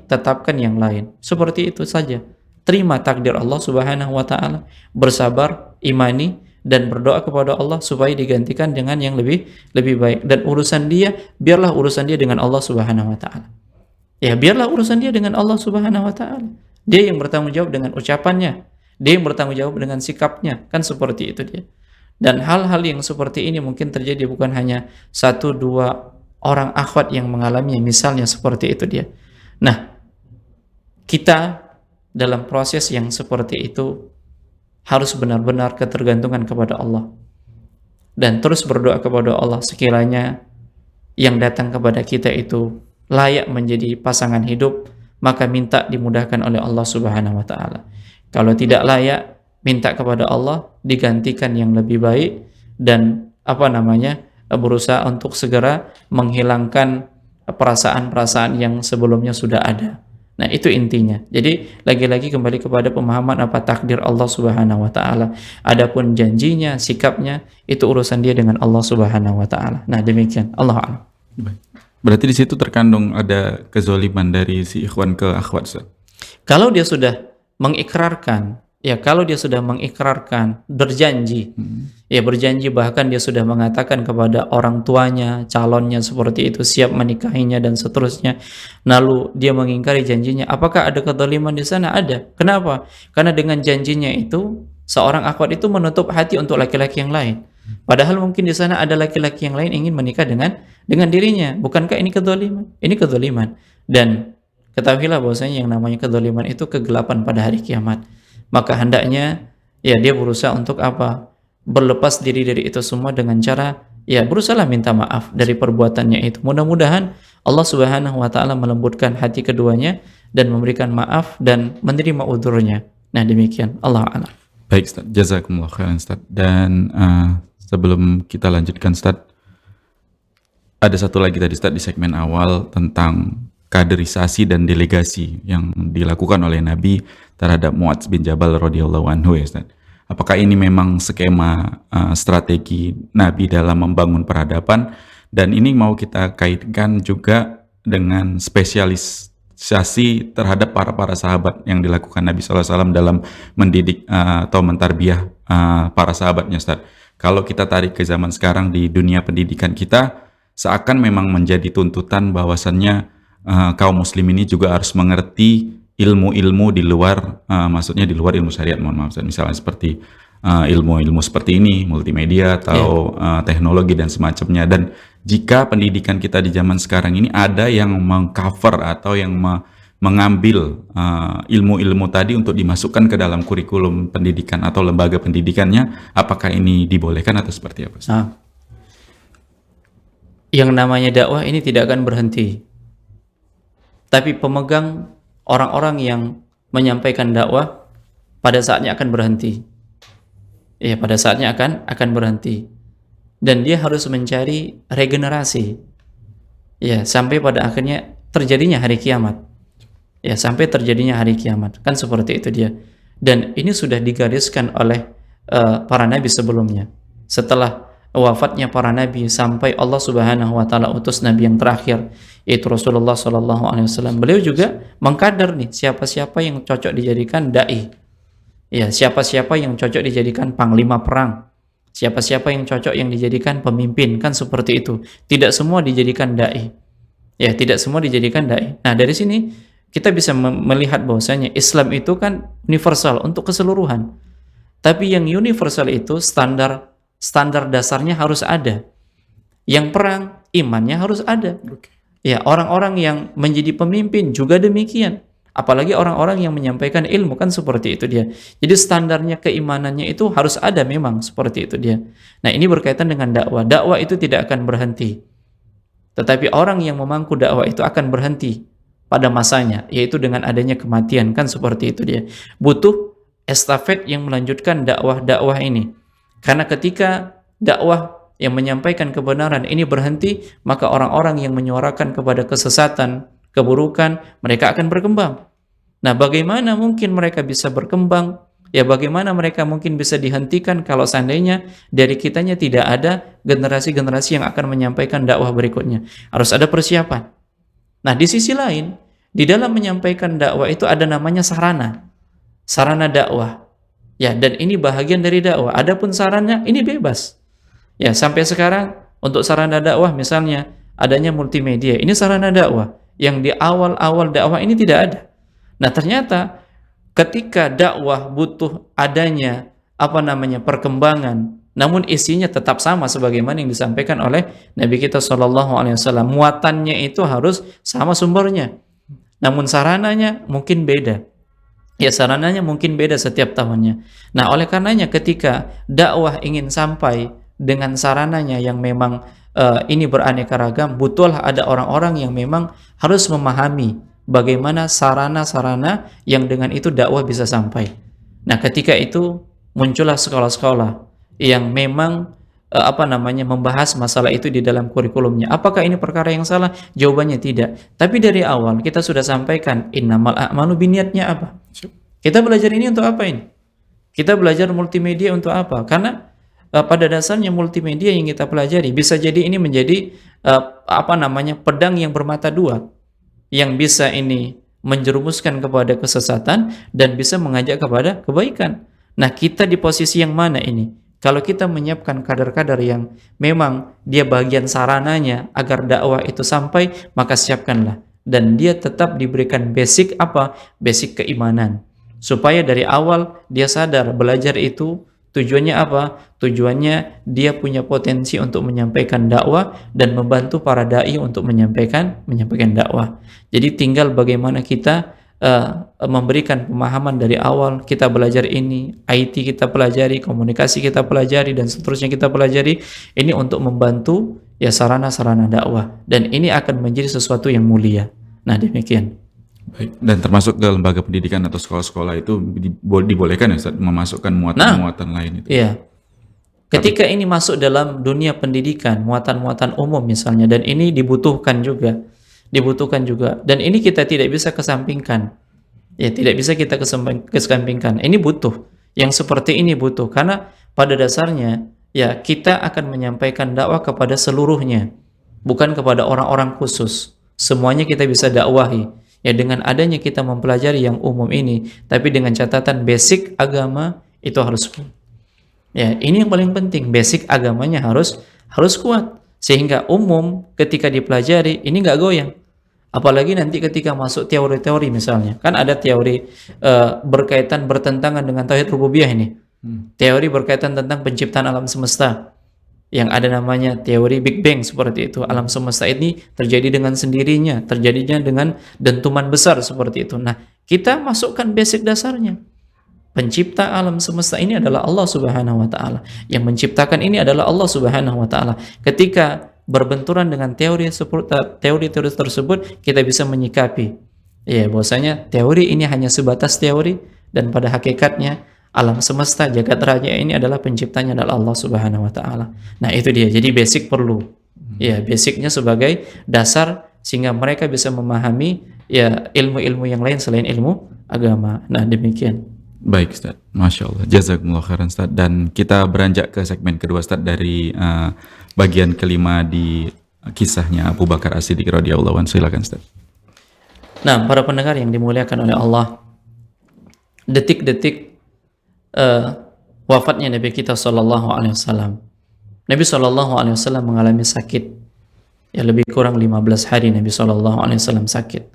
tetapkan yang lain. Seperti itu saja. Terima takdir Allah Subhanahu wa taala, bersabar, imani dan berdoa kepada Allah supaya digantikan dengan yang lebih baik. Dan urusan dia, biarlah urusan dia dengan Allah Subhanahu wa taala. Ya, biarlah urusan dia dengan Allah Subhanahu wa taala. Dia yang bertanggung jawab dengan ucapannya. Dia yang bertanggung jawab dengan sikapnya, kan seperti itu dia. Dan hal-hal yang seperti ini mungkin terjadi bukan hanya 1-2 orang akhwat yang mengalaminya, misalnya seperti itu dia. Nah, kita dalam proses yang seperti itu harus benar-benar ketergantungan kepada Allah dan terus berdoa kepada Allah sekiranya yang datang kepada kita itu layak menjadi pasangan hidup, maka minta dimudahkan oleh Allah Subhanahu wa taala. Kalau tidak layak, minta kepada Allah digantikan yang lebih baik dan berusaha untuk segera menghilangkan perasaan-perasaan yang sebelumnya sudah ada. Nah, itu intinya. Jadi lagi-lagi kembali kepada pemahaman apa takdir Allah Subhanahu wa taala. Adapun janjinya, sikapnya itu urusan dia dengan Allah Subhanahu wa taala. Nah, demikian. Allah a'lam.
Berarti di situ terkandung ada kezaliman dari si ikhwan ke akhwat, Ustaz.
Kalau dia sudah mengikrarkan, berjanji, berjanji bahkan dia sudah mengatakan kepada orang tuanya, calonnya seperti itu, siap menikahinya dan seterusnya, lalu dia mengingkari janjinya, apakah ada kezaliman di sana? Ada. Kenapa? Karena dengan janjinya itu, seorang akhwat itu menutup hati untuk laki-laki yang lain. Padahal mungkin di sana ada laki-laki yang lain ingin menikah dengan dirinya. Bukankah ini kezaliman? Ini kezaliman. Dan ketahuilah bahwasanya yang namanya kezaliman itu kegelapan pada hari kiamat. Maka hendaknya dia berusaha untuk berlepas diri dari itu semua dengan cara berusaha minta maaf dari perbuatannya itu. Mudah-mudahan Allah Subhanahu wa taala melembutkan hati keduanya dan memberikan maaf dan menerima udhurnya. Nah, demikian. Allah a'lam.
Baik, Ustaz. Jazakumullah khairan, Ustaz. Dan sebelum kita lanjutkan, Ustaz, ada satu lagi tadi, Ustaz, di segmen awal tentang kaderisasi dan delegasi yang dilakukan oleh Nabi terhadap Mu'adz bin Jabal radhiyallahu anhu, ya Ustaz. Apakah ini memang skema strategi Nabi dalam membangun peradaban? Dan ini mau kita kaitkan juga dengan spesialis apresiasi terhadap para sahabat yang dilakukan Nabi SAW dalam mendidik atau mentarbiyah para sahabatnya, Ustaz. Kalau kita tarik ke zaman sekarang di dunia pendidikan kita, seakan memang menjadi tuntutan bahwasannya kaum muslim ini juga harus mengerti ilmu-ilmu di luar, maksudnya di luar ilmu syariat, mohon maaf, misalnya seperti ilmu-ilmu seperti ini, multimedia atau teknologi dan semacamnya. Dan jika pendidikan kita di zaman sekarang ini ada yang mengcover atau yang mengambil ilmu-ilmu tadi untuk dimasukkan ke dalam kurikulum pendidikan atau lembaga pendidikannya, apakah ini dibolehkan atau seperti apa?
Nah, yang namanya dakwah ini tidak akan berhenti. Tapi pemegang orang-orang yang menyampaikan dakwah pada saatnya akan berhenti. Ya, pada saatnya akan berhenti. Dan dia harus mencari regenerasi. Ya, sampai pada akhirnya terjadinya hari kiamat. Ya, sampai terjadinya hari kiamat. Kan seperti itu dia. Dan ini sudah digariskan oleh para nabi sebelumnya. Setelah wafatnya para nabi sampai Allah Subhanahu wa taala utus nabi yang terakhir, yaitu Rasulullah sallallahu alaihi wasallam. Beliau juga mengkader nih siapa-siapa yang cocok dijadikan dai. Ya, siapa-siapa yang cocok dijadikan panglima perang. Siapa-siapa yang cocok yang dijadikan pemimpin, kan seperti itu. Tidak semua dijadikan dai. Ya, tidak semua dijadikan dai. Nah, dari sini kita bisa melihat bahwasanya Islam itu kan universal untuk keseluruhan. Tapi yang universal itu standar dasarnya harus ada. Yang perang, imannya harus ada. Ya, orang-orang yang menjadi pemimpin juga demikian. Apalagi orang-orang yang menyampaikan ilmu, kan seperti itu dia. Jadi standarnya keimanannya itu harus ada memang, seperti itu dia. Nah, ini berkaitan dengan dakwah. Dakwah itu tidak akan berhenti. Tetapi orang yang memangku dakwah itu akan berhenti pada masanya, yaitu dengan adanya kematian, kan seperti itu dia. Butuh estafet yang melanjutkan dakwah ini. Karena ketika dakwah yang menyampaikan kebenaran ini berhenti, maka orang-orang yang menyuarakan kepada kesesatan, keburukan, mereka akan berkembang. Nah, bagaimana mungkin mereka bisa berkembang? Ya, bagaimana mereka mungkin bisa dihentikan kalau seandainya dari kitanya tidak ada generasi-generasi yang akan menyampaikan dakwah berikutnya. Harus ada persiapan. Nah, di sisi lain, di dalam menyampaikan dakwah itu ada namanya sarana dakwah. Ya, dan ini bahagian dari dakwah. Adapun sarannya ini bebas. Ya, sampai sekarang untuk sarana dakwah misalnya adanya multimedia. Ini sarana dakwah yang di awal-awal dakwah ini tidak ada. Nah, ternyata ketika dakwah butuh adanya perkembangan, namun isinya tetap sama sebagaimana yang disampaikan oleh Nabi kita SAW. Muatannya itu harus sama sumbernya. Namun sarananya mungkin beda. Ya, sarananya mungkin beda setiap tahunnya. Nah, oleh karenanya ketika dakwah ingin sampai dengan sarananya yang memang ini beraneka ragam, butuhlah ada orang-orang yang memang harus memahami bagaimana sarana-sarana yang dengan itu dakwah bisa sampai. Nah, ketika itu muncullah sekolah-sekolah yang memang membahas masalah itu di dalam kurikulumnya. Apakah ini perkara yang salah? Jawabannya tidak. Tapi dari awal kita sudah sampaikan innamal a'malu binniyatnya apa? Kita belajar ini untuk apa ini? Kita belajar multimedia untuk apa? Karena pada dasarnya multimedia yang kita pelajari bisa jadi ini menjadi pedang yang bermata dua, yang bisa ini menjerumuskan kepada kesesatan dan bisa mengajak kepada kebaikan. Nah, kita di posisi yang mana ini? Kalau kita menyiapkan kader-kader yang memang dia bagian sarananya agar dakwah itu sampai, maka siapkanlah. Dan dia tetap diberikan basic Basic keimanan. Supaya dari awal dia sadar belajar itu tujuannya apa? Tujuannya dia punya potensi untuk menyampaikan dakwah dan membantu para dai untuk menyampaikan dakwah. Jadi tinggal bagaimana kita memberikan pemahaman dari awal. Kita belajar ini, IT kita pelajari, komunikasi kita pelajari, dan seterusnya kita pelajari. Ini untuk membantu ya sarana-sarana dakwah, dan ini akan menjadi sesuatu yang mulia. Nah, demikian.
Baik. Dan termasuk ke lembaga pendidikan atau sekolah-sekolah itu dibolehkan ya Ustaz, memasukkan muatan-muatan lain itu.
Iya. Ketika ini masuk dalam dunia pendidikan, muatan-muatan umum misalnya, dan ini dibutuhkan juga, dan ini kita tidak bisa kesampingkan. Ya, tidak bisa kita kesampingkan. Ini butuh. Yang seperti ini butuh, karena pada dasarnya ya kita akan menyampaikan dakwah kepada seluruhnya, bukan kepada orang-orang khusus. Semuanya kita bisa dakwahi. Ya dengan adanya kita mempelajari yang umum ini, tapi dengan catatan basic agama itu harus kuat. Ya, ini yang paling penting, basic agamanya harus kuat sehingga umum ketika dipelajari ini nggak goyang. Apalagi nanti ketika masuk teori-teori misalnya, kan ada teori berkaitan bertentangan dengan tauhid rububiyah ini. Teori berkaitan tentang penciptaan alam semesta. Yang ada namanya teori Big Bang seperti itu. Alam semesta ini terjadi dengan sendirinya, terjadinya dengan dentuman besar seperti itu. Nah, kita masukkan basic dasarnya. Pencipta alam semesta ini adalah Allah Subhanahu wa taala. Yang menciptakan ini adalah Allah Subhanahu wa taala. Ketika berbenturan dengan teori tersebut, kita bisa menyikapi ya bahwasanya teori ini hanya sebatas teori dan pada hakikatnya alam semesta jagat raya ini adalah penciptanya adalah Allah Subhanahu wa taala. Nah, itu dia. Jadi basic perlu. Ya, basicnya sebagai dasar sehingga mereka bisa memahami ya ilmu-ilmu yang lain selain ilmu agama. Nah, demikian.
Baik Ustaz, Masya Allah, Jazakumullah khairan Ustaz. Dan kita beranjak ke segmen kedua Ustaz dari bagian kelima di kisahnya Abu Bakar As-Siddiq radhiyallahu anhu. Silakan Ustaz.
Nah, para pendengar yang dimuliakan oleh Allah, detik-detik wafatnya Nabi kita Shallallahu Alaihi Wasallam. Nabi Shallallahu Alaihi Wasallam mengalami sakit, ya lebih kurang 15 hari Nabi Shallallahu Alaihi Wasallam sakit.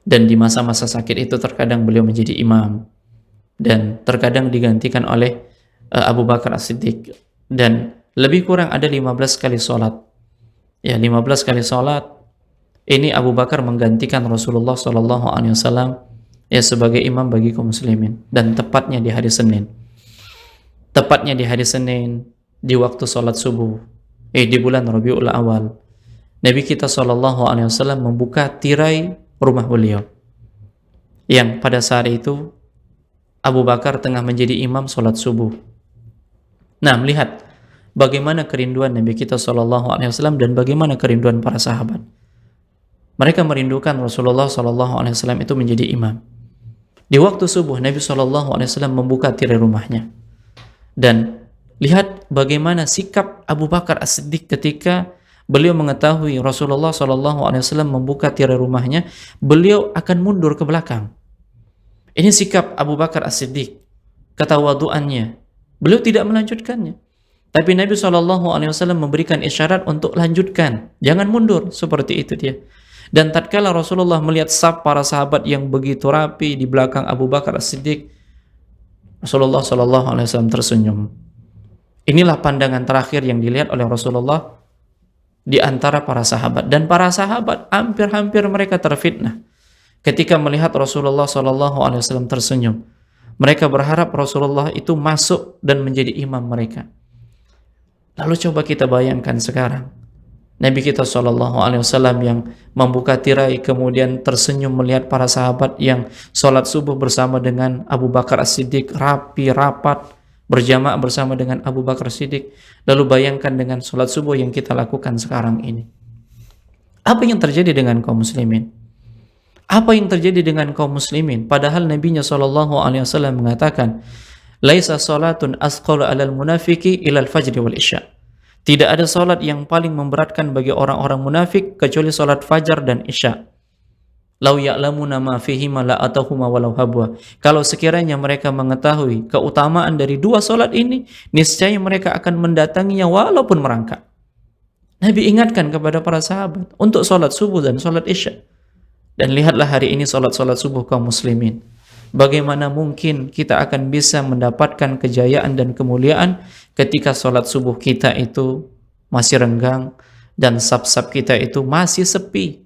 Dan di masa-masa sakit itu terkadang beliau menjadi imam dan terkadang digantikan oleh Abu Bakar As-Siddiq. Dan lebih kurang ada 15 kali sholat. Ya 15 kali sholat ini Abu Bakar menggantikan Rasulullah Shallallahu Alaihi Wasallam ya sebagai imam bagi kaum muslimin. Dan tepatnya di hari Senin, di waktu sholat subuh di bulan Rabiul Awal, Nabi kita Shallallahu Alaihi Wasallam membuka tirai rumah beliau yang pada saat itu Abu Bakar tengah menjadi imam sholat subuh. Nah, melihat bagaimana kerinduan Nabi kita Shallallahu Alaihi Wasallam dan bagaimana kerinduan para sahabat, mereka merindukan Rasulullah Shallallahu Alaihi Wasallam itu menjadi imam. Di waktu subuh Nabi Shallallahu Alaihi Wasallam membuka tirai rumahnya. Dan lihat bagaimana sikap Abu Bakar As-Siddiq ketika beliau mengetahui Rasulullah Shallallahu Alaihi Wasallam membuka tirai rumahnya, beliau akan mundur ke belakang. Ini sikap Abu Bakar As-Siddiq, ketawaduannya. Beliau tidak melanjutkannya. Tapi Nabi Shallallahu Alaihi Wasallam memberikan isyarat untuk lanjutkan, jangan mundur, seperti itu dia. Dan tatkala Rasulullah melihat saf para sahabat yang begitu rapi di belakang Abu Bakar As-Siddiq, Rasulullah Shallallahu Alaihi Wasallam tersenyum. Inilah pandangan terakhir yang dilihat oleh Rasulullah di antara para sahabat. Dan para sahabat hampir-hampir mereka terfitnah ketika melihat Rasulullah Shallallahu Alaihi Wasallam tersenyum. Mereka berharap Rasulullah itu masuk dan menjadi imam mereka. Lalu coba kita bayangkan sekarang, Nabi kita Shallallahu Alaihi Wasallam yang membuka tirai kemudian tersenyum melihat para sahabat yang sholat subuh bersama dengan Abu Bakar As-Siddiq, rapi, rapat, berjamaah bersama dengan Abu Bakar As-Siddiq. Lalu bayangkan dengan sholat subuh yang kita lakukan sekarang ini. Apa yang terjadi dengan kaum muslimin? Apa yang terjadi dengan kaum muslimin? Padahal Nabinya Shallallahu Alaihi Wasallam mengatakan, "Laisa salatun asqalu 'alal munafiqi ilal fajri wal isya." Tidak ada salat yang paling memberatkan bagi orang-orang munafik kecuali salat fajar dan isya. Lau ya'lamuna ma fihima la atahuma walau habwa. Kalau sekiranya mereka mengetahui keutamaan dari dua salat ini, niscaya mereka akan mendatanginya walaupun merangkak. Nabi ingatkan kepada para sahabat untuk salat subuh dan salat isya. Dan lihatlah hari ini salat-salat subuh kaum muslimin. Bagaimana mungkin kita akan bisa mendapatkan kejayaan dan kemuliaan ketika sholat subuh kita itu masih renggang dan saf-saf kita itu masih sepi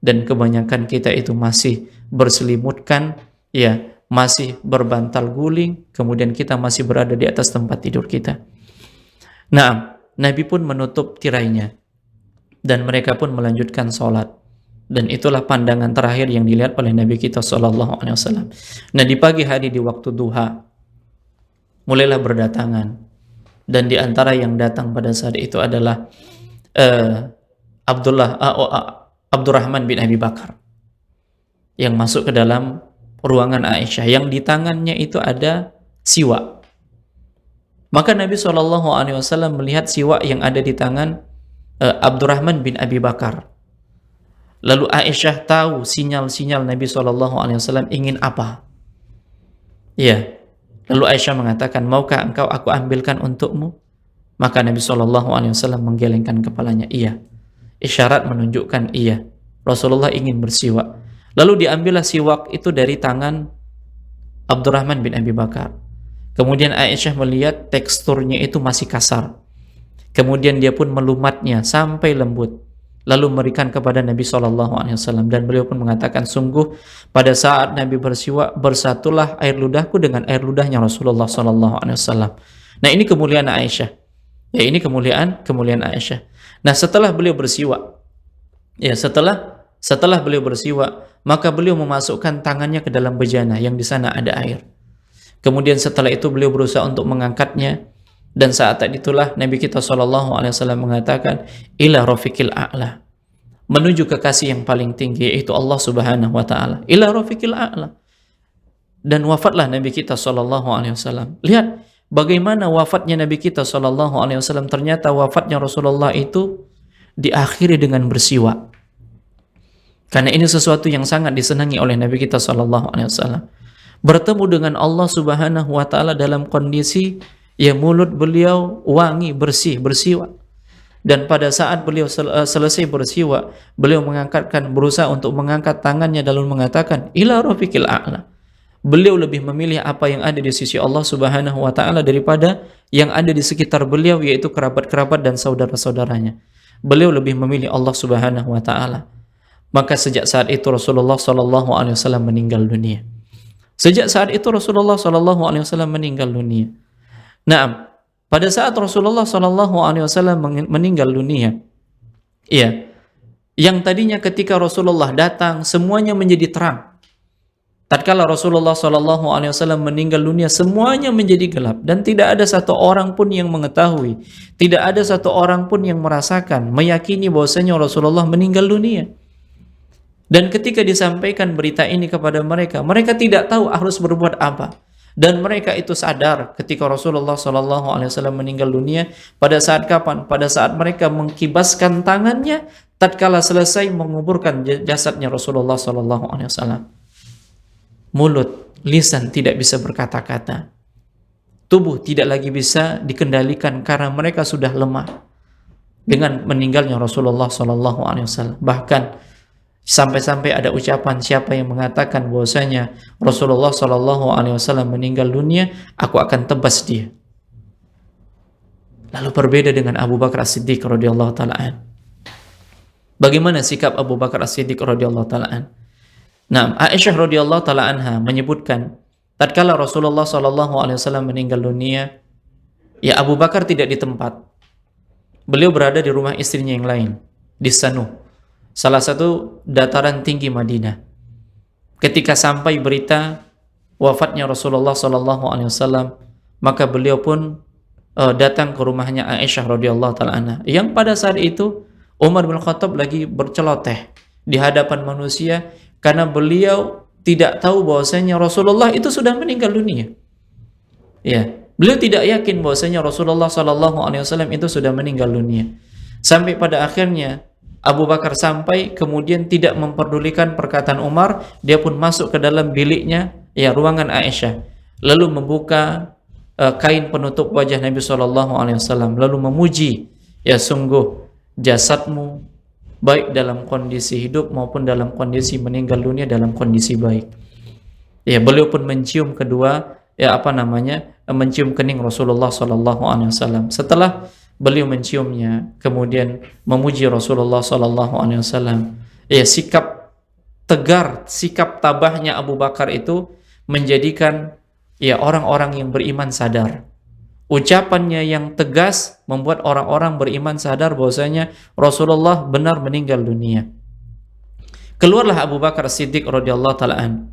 dan kebanyakan kita itu masih berselimutkan, ya masih berbantal guling, kemudian kita masih berada di atas tempat tidur kita. Nah, Nabi pun menutup tirainya dan mereka pun melanjutkan sholat. Dan itulah pandangan terakhir yang dilihat oleh Nabi kita Shallallahu Alaihi Wasallam. Nah, di pagi hari di waktu duha mulailah berdatangan, dan di antara yang datang pada saat itu adalah Abdurrahman bin Abi Bakar yang masuk ke dalam ruangan Aisyah, yang di tangannya itu ada siwak. Maka Nabi Shallallahu Alaihi Wasallam melihat siwak yang ada di tangan Abdurrahman bin Abi Bakar. Lalu Aisyah tahu sinyal-sinyal Nabi SAW ingin apa. Ya. Lalu Aisyah mengatakan, maukah engkau aku ambilkan untukmu? Maka Nabi SAW menggelengkan kepalanya, iya. Isyarat menunjukkan iya. Rasulullah ingin bersiwak. Lalu diambillah siwak itu dari tangan Abdurrahman bin Abi Bakar. Kemudian Aisyah melihat teksturnya itu masih kasar. Kemudian dia pun melumatnya sampai lembut. Lalu memberikan kepada Nabi SAW, dan beliau pun mengatakan, sungguh pada saat Nabi bersiwak, bersatulah air ludahku dengan air ludahnya Rasulullah SAW. Nah, ini kemuliaan Aisyah. Ya, ini kemuliaan Aisyah. Nah, setelah beliau bersiwak, ya setelah beliau bersiwak, maka beliau memasukkan tangannya ke dalam bejana yang di sana ada air. Kemudian setelah itu beliau berusaha untuk mengangkatnya, dan saat itulah Nabi kita SAW mengatakan, ila rafiqil a'la, menuju kekasih yang paling tinggi, yaitu Allah Subhanahu wa Ta'ala. Ila rafiqil a'la. Dan wafatlah Nabi kita SAW. Lihat bagaimana wafatnya Nabi kita SAW. Ternyata wafatnya Rasulullah itu diakhiri dengan bersiwak. Karena ini sesuatu yang sangat disenangi oleh Nabi kita SAW. Bertemu dengan Allah Subhanahu wa Ta'ala dalam kondisi ya mulut beliau wangi, bersih, bersiwak. Dan pada saat beliau selesai bersiwak, beliau berusaha untuk mengangkat tangannya lalu mengatakan, ila rafiqil a'la. Beliau lebih memilih apa yang ada di sisi Allah Subhanahu wa Ta'ala daripada yang ada di sekitar beliau, yaitu kerabat-kerabat dan saudara-saudaranya. Beliau lebih memilih Allah Subhanahu wa Ta'ala. Maka sejak saat itu Rasulullah SAW meninggal dunia. Sejak saat itu Rasulullah SAW meninggal dunia. Nah, pada saat Rasulullah SAW meninggal dunia, ya, yang tadinya ketika Rasulullah datang semuanya menjadi terang. Tatkala Rasulullah SAW meninggal dunia, semuanya menjadi gelap dan tidak ada satu orang pun yang mengetahui, tidak ada satu orang pun yang merasakan, meyakini bahwasanya Rasulullah meninggal dunia. Dan ketika disampaikan berita ini kepada mereka, mereka tidak tahu harus berbuat apa. Dan mereka itu sadar ketika Rasulullah SAW meninggal dunia, pada saat kapan? Pada saat mereka mengkibaskan tangannya tatkala selesai menguburkan jasadnya Rasulullah SAW. Mulut, lisan tidak bisa berkata-kata. Tubuh tidak lagi bisa dikendalikan karena mereka sudah lemah dengan meninggalnya Rasulullah SAW. Bahkan sampai-sampai ada ucapan siapa yang mengatakan bahwasanya Rasulullah SAW meninggal dunia, aku akan tebas dia. Lalu berbeda dengan Abu Bakar As-Siddiq radhiyallahu taala an. Bagaimana sikap Abu Bakar As-Siddiq radhiyallahu taala an? Nah, Aisyah radhiyallahu taala anha menyebutkan, tatkala Rasulullah SAW meninggal dunia, ya Abu Bakar tidak di tempat. Beliau berada di rumah istrinya yang lain, di Sanuh, salah satu dataran tinggi Madinah. Ketika sampai berita wafatnya Rasulullah SAW, maka beliau pun datang ke rumahnya Aisyah radhiyallahu taala anha, yang pada saat itu Umar bin Khattab lagi berceloteh di hadapan manusia karena beliau tidak tahu bahwasanya Rasulullah itu sudah meninggal dunia. Ya, beliau tidak yakin bahwasanya Rasulullah SAW itu sudah meninggal dunia. Sampai pada akhirnya Abu Bakar sampai, kemudian tidak memperdulikan perkataan Umar, dia pun masuk ke dalam biliknya, ya ruangan Aisyah, lalu membuka kain penutup wajah Nabi SAW, lalu memuji, ya sungguh jasadmu baik dalam kondisi hidup maupun dalam kondisi meninggal dunia dalam kondisi baik. Ya, beliau pun mencium mencium kening Rasulullah SAW. Setelah beliau menciumnya, kemudian memuji Rasulullah SAW. Ya, sikap tegar, sikap tabahnya Abu Bakar itu menjadikan ya orang-orang yang beriman sadar. Ucapannya yang tegas membuat orang-orang beriman sadar bahwasanya Rasulullah benar meninggal dunia. Keluarlah Abu Bakar Siddiq radhiyallahu taala an.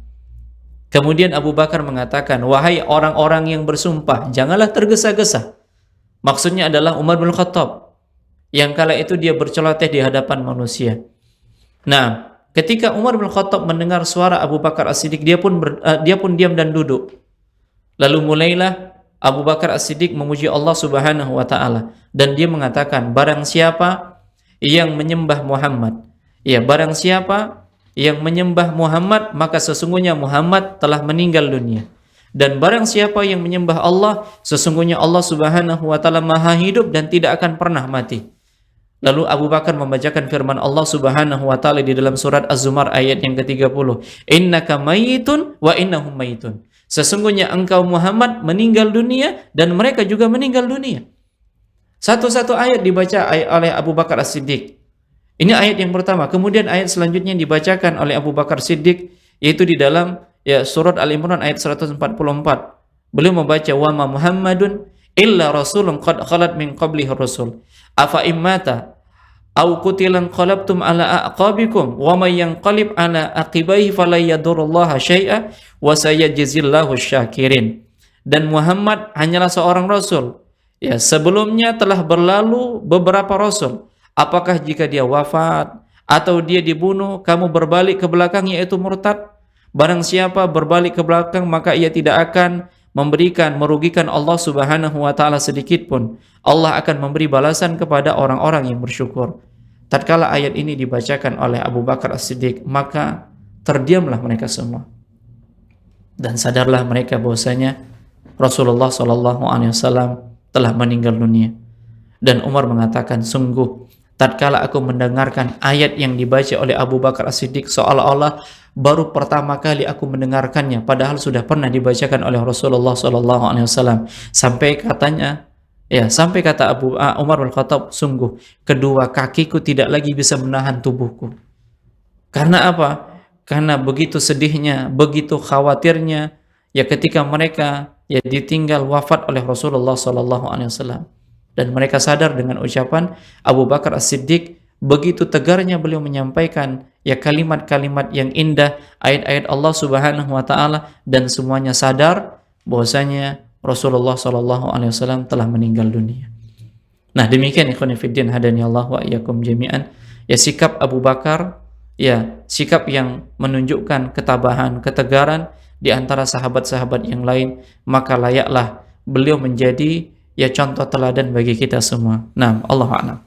Kemudian Abu Bakar mengatakan, wahai orang-orang yang bersumpah, janganlah tergesa-gesa. Maksudnya adalah Umar bin Khattab yang kala itu dia berceloteh di hadapan manusia. Nah, ketika Umar bin Khattab mendengar suara Abu Bakar As-Siddiq, dia pun diam dan duduk. Lalu mulailah Abu Bakar As-Siddiq memuji Allah Subhanahu wa Ta'ala, dan dia mengatakan, barang siapa yang menyembah Muhammad, Ya, barang siapa yang menyembah Muhammad, maka sesungguhnya Muhammad telah meninggal dunia. Dan barang siapa yang menyembah Allah, sesungguhnya Allah Subhanahu wa taala Maha hidup dan tidak akan pernah mati. Lalu Abu Bakar membacakan firman Allah Subhanahu wa taala di dalam surat Az-Zumar ayat yang ke-30. Innaka mayitun wa innahum mayitun. Sesungguhnya engkau Muhammad meninggal dunia dan mereka juga meninggal dunia. Satu-satu ayat dibaca oleh Abu Bakar As-Siddiq. Ini ayat yang pertama. Kemudian ayat selanjutnya dibacakan oleh Abu Bakar Siddiq, yaitu di dalam surat Al-Imran ayat 144. Beliau membaca wa ma Muhammadun illa rasulun qad khalat min qablihi rasul. Afa immata aw qutilan qalabtum ala aqabikum wa may yanqalib ala aqibaihi fala yadurullaha syai'a wa sayajzillahu syakirin. Dan Muhammad hanyalah seorang rasul. Ya, sebelumnya telah berlalu beberapa rasul. Apakah jika dia wafat atau dia dibunuh, kamu berbalik ke belakang yaitu murtad? Barang siapa berbalik ke belakang, maka ia tidak akan merugikan Allah Subhanahu wa taala sedikit pun. Allah akan memberi balasan kepada orang-orang yang bersyukur. Tatkala ayat ini dibacakan oleh Abu Bakar As-Siddiq, maka terdiamlah mereka semua. Dan sadarlah mereka bahwasanya Rasulullah SAW telah meninggal dunia. Dan Umar mengatakan, sungguh tatkala aku mendengarkan ayat yang dibaca oleh Abu Bakar As-Siddiq, seolah-olah baru pertama kali aku mendengarkannya, padahal sudah pernah dibacakan oleh Rasulullah SAW. Sampai kata Umar bin Khattab, sungguh kedua kakiku tidak lagi bisa menahan tubuhku. Karena apa? Karena begitu sedihnya, begitu khawatirnya, ya ketika mereka ditinggal wafat oleh Rasulullah SAW. Dan mereka sadar dengan ucapan Abu Bakar As-Siddiq, begitu tegarnya beliau menyampaikan kalimat-kalimat yang indah, ayat-ayat Allah Subhanahu wa taala, dan semuanya sadar bahwasanya Rasulullah SAW telah meninggal dunia. Nah, demikian ikhwan fillah hadani Allah wa iyyakum jami'an. Ya, sikap Abu Bakar, sikap yang menunjukkan ketabahan, ketegaran di antara sahabat-sahabat yang lain, maka layaklah beliau menjadi contoh teladan bagi kita semua. Nah, Allahu a'lam.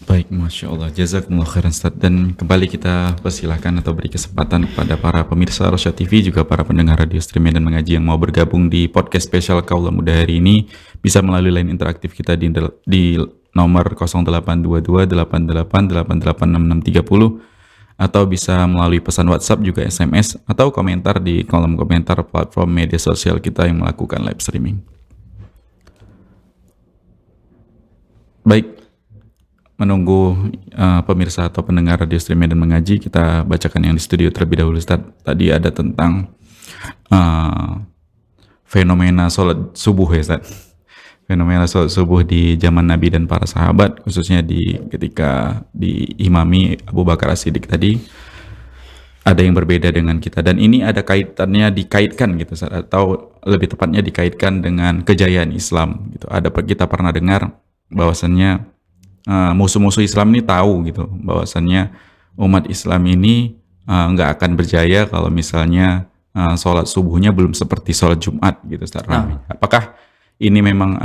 Baik, Masya Allah, jazakumullah khairan Ustaz. Dan kembali kita persilahkan atau beri kesempatan kepada para pemirsa Rosyad TV, juga para pendengar radio streaming dan mengaji yang mau bergabung di podcast spesial Kaula Muda hari ini, bisa melalui line interaktif kita di nomor 0822 88886630, atau bisa melalui pesan WhatsApp, juga SMS, atau komentar di kolom komentar platform media sosial kita yang melakukan live streaming. Baik, menunggu pemirsa atau pendengar radio streaming dan mengaji, kita bacakan yang di studio terlebih dahulu, Ustaz. Tadi ada tentang fenomena sholat subuh, ya Ustaz. Fenomena sholat subuh di zaman Nabi dan para sahabat, khususnya ketika diimami Abu Bakar As-Siddiq tadi, ada yang berbeda dengan kita. Dan ini ada dikaitkan gitu, Ustaz, atau lebih tepatnya dikaitkan dengan kejayaan Islam gitu. Kita pernah dengar bahwasannya musuh-musuh Islam ini tahu gitu bahwasannya umat Islam ini nggak akan berjaya kalau misalnya sholat subuhnya belum seperti sholat Jumat gitu, Ustaz. Apakah ini memang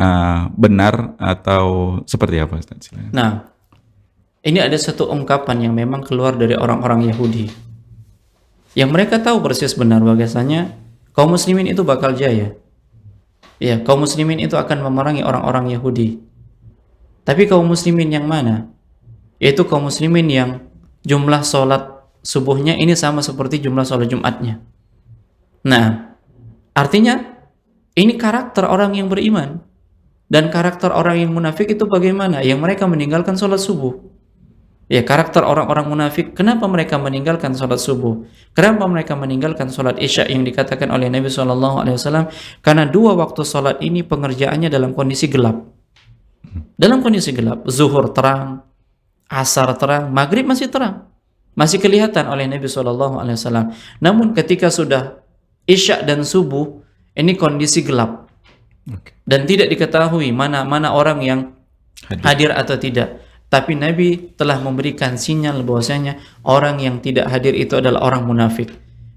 benar atau seperti apa, Ustaz?
Nah, ini ada satu ungkapan yang memang keluar dari orang-orang Yahudi, yang mereka tahu persis benar bahwasanya kaum muslimin itu bakal jaya. Ya, kaum muslimin itu akan memerangi orang-orang Yahudi. Tapi kaum muslimin yang mana? Yaitu kaum muslimin yang jumlah sholat subuhnya ini sama seperti jumlah sholat Jumatnya. Nah, artinya ini karakter orang yang beriman. Dan karakter orang yang munafik itu bagaimana? Yang mereka meninggalkan sholat subuh. Ya, karakter orang-orang munafik, kenapa mereka meninggalkan sholat subuh? Kenapa mereka meninggalkan sholat isya yang dikatakan oleh Nabi SAW? Karena dua waktu sholat ini pengerjaannya dalam kondisi gelap. Dalam kondisi gelap, zuhur terang, asar terang, maghrib masih terang, masih kelihatan oleh Nabi SAW. Namun ketika sudah isya dan subuh, ini kondisi gelap, dan tidak diketahui mana orang yang hadir atau tidak. Tapi Nabi telah memberikan sinyal bahwasanya orang yang tidak hadir itu adalah orang munafik,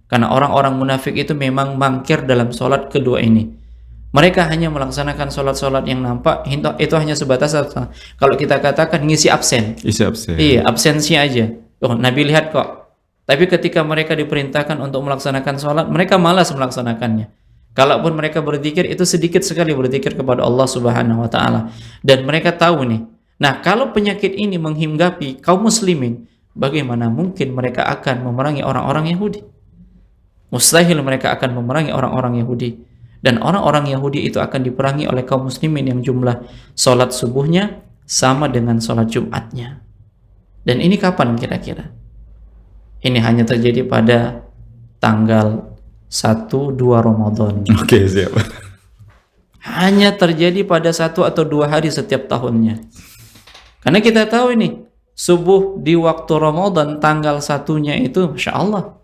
karena orang-orang munafik itu memang mangkir dalam sholat kedua ini. Mereka hanya melaksanakan sholat-sholat yang nampak, itu hanya sebatas kalau kita katakan ngisi absen.
Isi absen.
Iya, absensi aja. Oh, Nabi lihat kok. Tapi ketika mereka diperintahkan untuk melaksanakan sholat, mereka malas melaksanakannya. Kalaupun mereka berzikir, itu sedikit sekali berzikir kepada Allah Subhanahu wa Ta'ala. Dan mereka tahu nih, nah kalau penyakit ini menghinggapi kaum muslimin, bagaimana mungkin mereka akan memerangi orang-orang Yahudi? Mustahil mereka akan memerangi orang-orang Yahudi. Dan orang-orang Yahudi itu akan diperangi oleh kaum muslimin yang jumlah sholat subuhnya sama dengan sholat Jumatnya. Dan ini kapan kira-kira? Ini hanya terjadi pada tanggal 1-2 Ramadan.
Oke, siap.
Hanya terjadi pada 1 atau 2 hari setiap tahunnya. Karena kita tahu ini, subuh di waktu Ramadan tanggal 1-nya itu Masya Allah.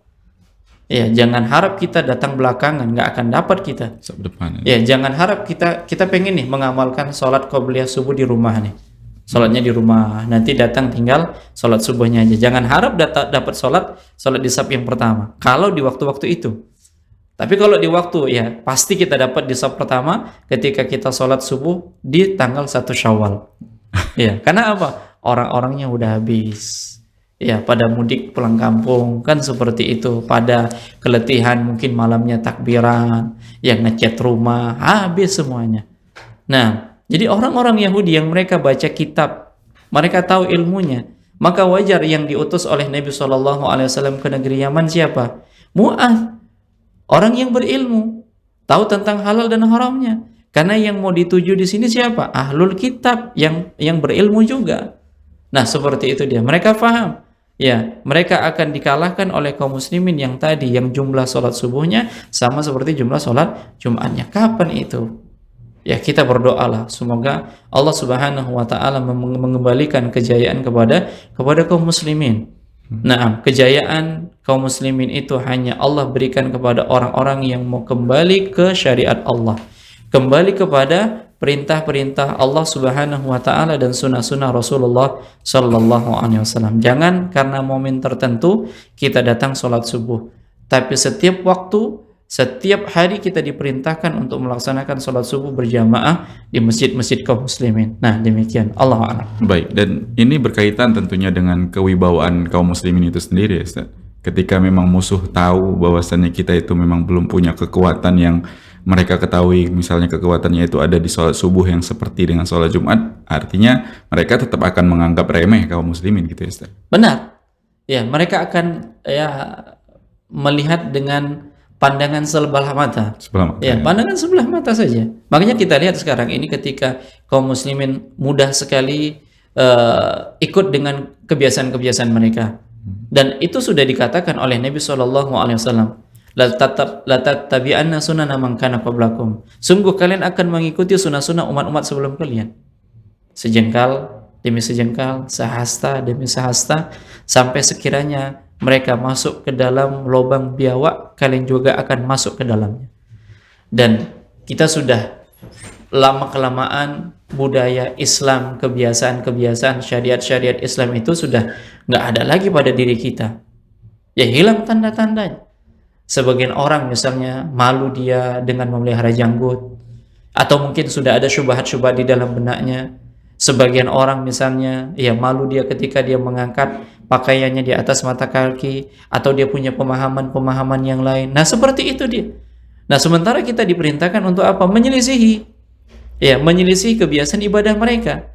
Ya, jangan harap kita datang belakangan, nggak akan dapat kita.
Depan,
ya, jangan harap kita pengen nih mengamalkan sholat qobliyah subuh di rumah nih. Sholatnya di rumah, nanti datang tinggal sholat subuhnya aja. Jangan harap dapat sholat di saf yang pertama. Kalau di waktu-waktu itu. Tapi kalau di waktu, ya pasti kita dapat di saf pertama ketika kita sholat subuh di tanggal 1 Syawal. Ya, karena apa? Orang-orangnya udah habis. Ya, pada mudik pulang kampung kan seperti itu. Pada keletihan mungkin malamnya takbiran, yang ngecat rumah, habis semuanya. Nah, jadi orang-orang Yahudi yang mereka baca kitab, mereka tahu ilmunya, maka wajar yang diutus oleh Nabi SAW ke negeri Yaman siapa? Mu'adz, orang yang berilmu, tahu tentang halal dan haramnya. Karena yang mau dituju di sini siapa? Ahlul kitab yang berilmu juga. Nah, seperti itu dia. Mereka paham. Ya, mereka akan dikalahkan oleh kaum muslimin yang tadi, yang jumlah sholat subuhnya sama seperti jumlah sholat Jumatnya. Kapan itu? Ya, kita berdoalah semoga Allah Subhanahu wa Ta'ala mengembalikan kejayaan kepada kaum muslimin. Nah, kejayaan kaum muslimin itu hanya Allah berikan kepada orang-orang yang mau kembali ke syariat Allah, kembali kepada perintah-perintah Allah Subhanahu wa Ta'ala dan sunnah-sunnah Rasulullah Sallallahu Alaihi Wasallam. Jangan karena momen tertentu kita datang sholat subuh, tapi setiap waktu, setiap hari kita diperintahkan untuk melaksanakan sholat subuh berjamaah di masjid-masjid kaum muslimin. Nah, demikian. Allahu a'lam.
Baik, dan ini berkaitan tentunya dengan kewibawaan kaum muslimin itu sendiri, ya, Ustaz. Ketika memang musuh tahu bahwasannya kita itu memang belum punya kekuatan yang mereka ketahui, misalnya kekuatannya itu ada di sholat subuh yang seperti dengan sholat Jumat, artinya mereka tetap akan menganggap remeh kaum muslimin gitu ya, Ustaz.
Benar. Ya, mereka akan melihat dengan pandangan sebelah mata. Ya, pandangan sebelah mata saja. Makanya kita lihat sekarang ini ketika kaum muslimin mudah sekali ikut dengan kebiasaan-kebiasaan mereka. Dan itu sudah dikatakan oleh Nabi SAW. La tattabi'anna sunana man kana qablakum. Sungguh kalian akan mengikuti sunnah-sunnah umat-umat sebelum kalian. Sejengkal demi sejengkal, sehasta demi sehasta, sampai sekiranya mereka masuk ke dalam lubang biawak, kalian juga akan masuk ke dalamnya. Dan kita sudah lama-kelamaan budaya Islam, kebiasaan-kebiasaan syariat-syariat Islam itu sudah nggak ada lagi pada diri kita. Ya, hilang tanda-tandanya. Sebagian orang misalnya malu dia dengan memelihara janggut, atau mungkin sudah ada syubhat-syubhat di dalam benaknya. Sebagian orang misalnya ya malu dia ketika dia mengangkat pakaiannya di atas mata kaki, atau dia punya pemahaman-pemahaman yang lain. Nah, seperti itu dia. Nah, sementara kita diperintahkan untuk apa? Menyelisihi. Ya, menyelisihi kebiasaan ibadah mereka.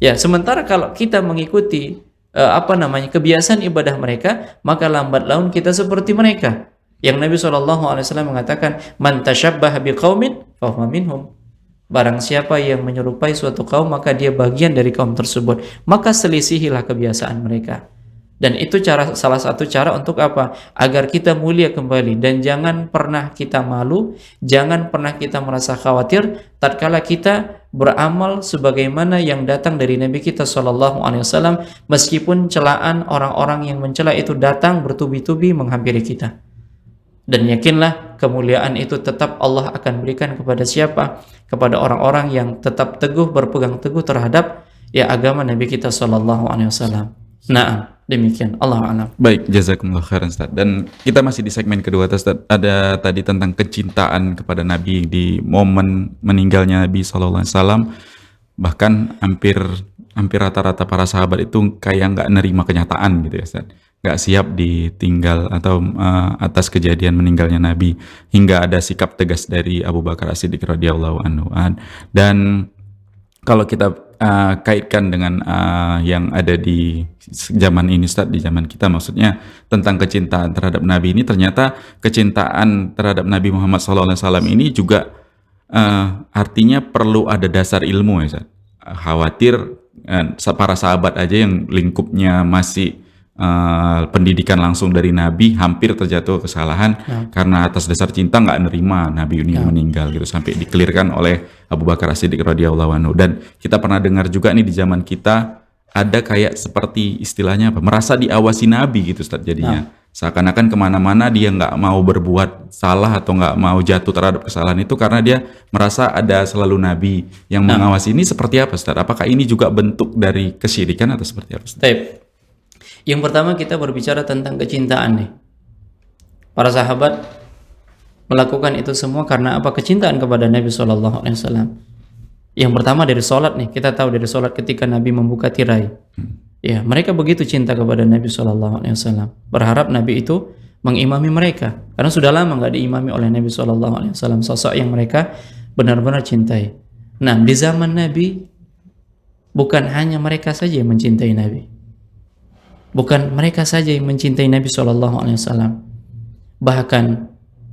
Ya, sementara kalau kita mengikuti kebiasaan ibadah mereka, maka lambat laun kita seperti mereka. Yang Nabi SAW mengatakan, man tashabbaha biqaumin fahuwa minhum. Barang siapa yang menyerupai suatu kaum, maka dia bagian dari kaum tersebut. Maka selisihilah kebiasaan mereka. Dan itu salah satu cara untuk apa? Agar kita mulia kembali. Dan jangan pernah kita malu, jangan pernah kita merasa khawatir tatkala kita beramal sebagaimana yang datang dari Nabi kita SAW, meskipun celaan orang-orang yang mencela itu datang bertubi-tubi menghampiri kita. Dan yakinlah kemuliaan itu tetap Allah akan berikan kepada siapa? Kepada orang-orang yang tetap teguh, berpegang teguh terhadap agama Nabi kita SAW. Nah, demikian. Allahu a'lam.
Baik, jazakumullah khairan, Ustaz. Dan kita masih di segmen kedua, Ustaz. Ada tadi tentang kecintaan kepada Nabi di momen meninggalnya Nabi SAW. Bahkan hampir hampir rata-rata para sahabat itu kayak nggak nerima kenyataan gitu ya Ustaz. Nggak siap ditinggal atau atas kejadian meninggalnya Nabi, hingga ada sikap tegas dari Abu Bakar As-Siddiq radhiyallahu anhu. Dan kalau kita kaitkan dengan yang ada di zaman ini Ustaz, di zaman kita, maksudnya tentang kecintaan terhadap Nabi ini, ternyata kecintaan terhadap Nabi Muhammad SAW ini juga artinya perlu ada dasar ilmu ya Ustaz. Khawatir para sahabat aja yang lingkupnya masih pendidikan langsung dari Nabi hampir terjatuh kesalahan karena atas dasar cinta nggak nerima Nabi ini meninggal gitu, sampai dikelirkan oleh Abu Bakar As-Siddiq radhiyallahu anhu. Dan kita pernah dengar juga nih di zaman kita ada kayak seperti istilahnya apa, merasa diawasi Nabi gitu Ustaz jadinya. Seakan-akan kemana-mana dia nggak mau berbuat salah atau nggak mau jatuh terhadap kesalahan itu karena dia merasa ada selalu Nabi yang mengawasi. Ini seperti apa Ustaz? Apakah ini juga bentuk dari kesyirikan atau seperti apa Ustaz?
Yang pertama kita berbicara tentang kecintaan nih. Para sahabat melakukan itu semua karena apa? Kecintaan kepada Nabi SAW. Yang pertama dari sholat nih, kita tahu dari sholat ketika Nabi membuka tirai. Ya, mereka begitu cinta kepada Nabi SAW. Berharap Nabi itu mengimami mereka, karena sudah lama nggak diimami oleh Nabi SAW. Sosok yang mereka benar-benar cintai. Nah, di zaman Nabi bukan hanya mereka saja yang mencintai Nabi. Bukan mereka saja yang mencintai Nabi SAW. Bahkan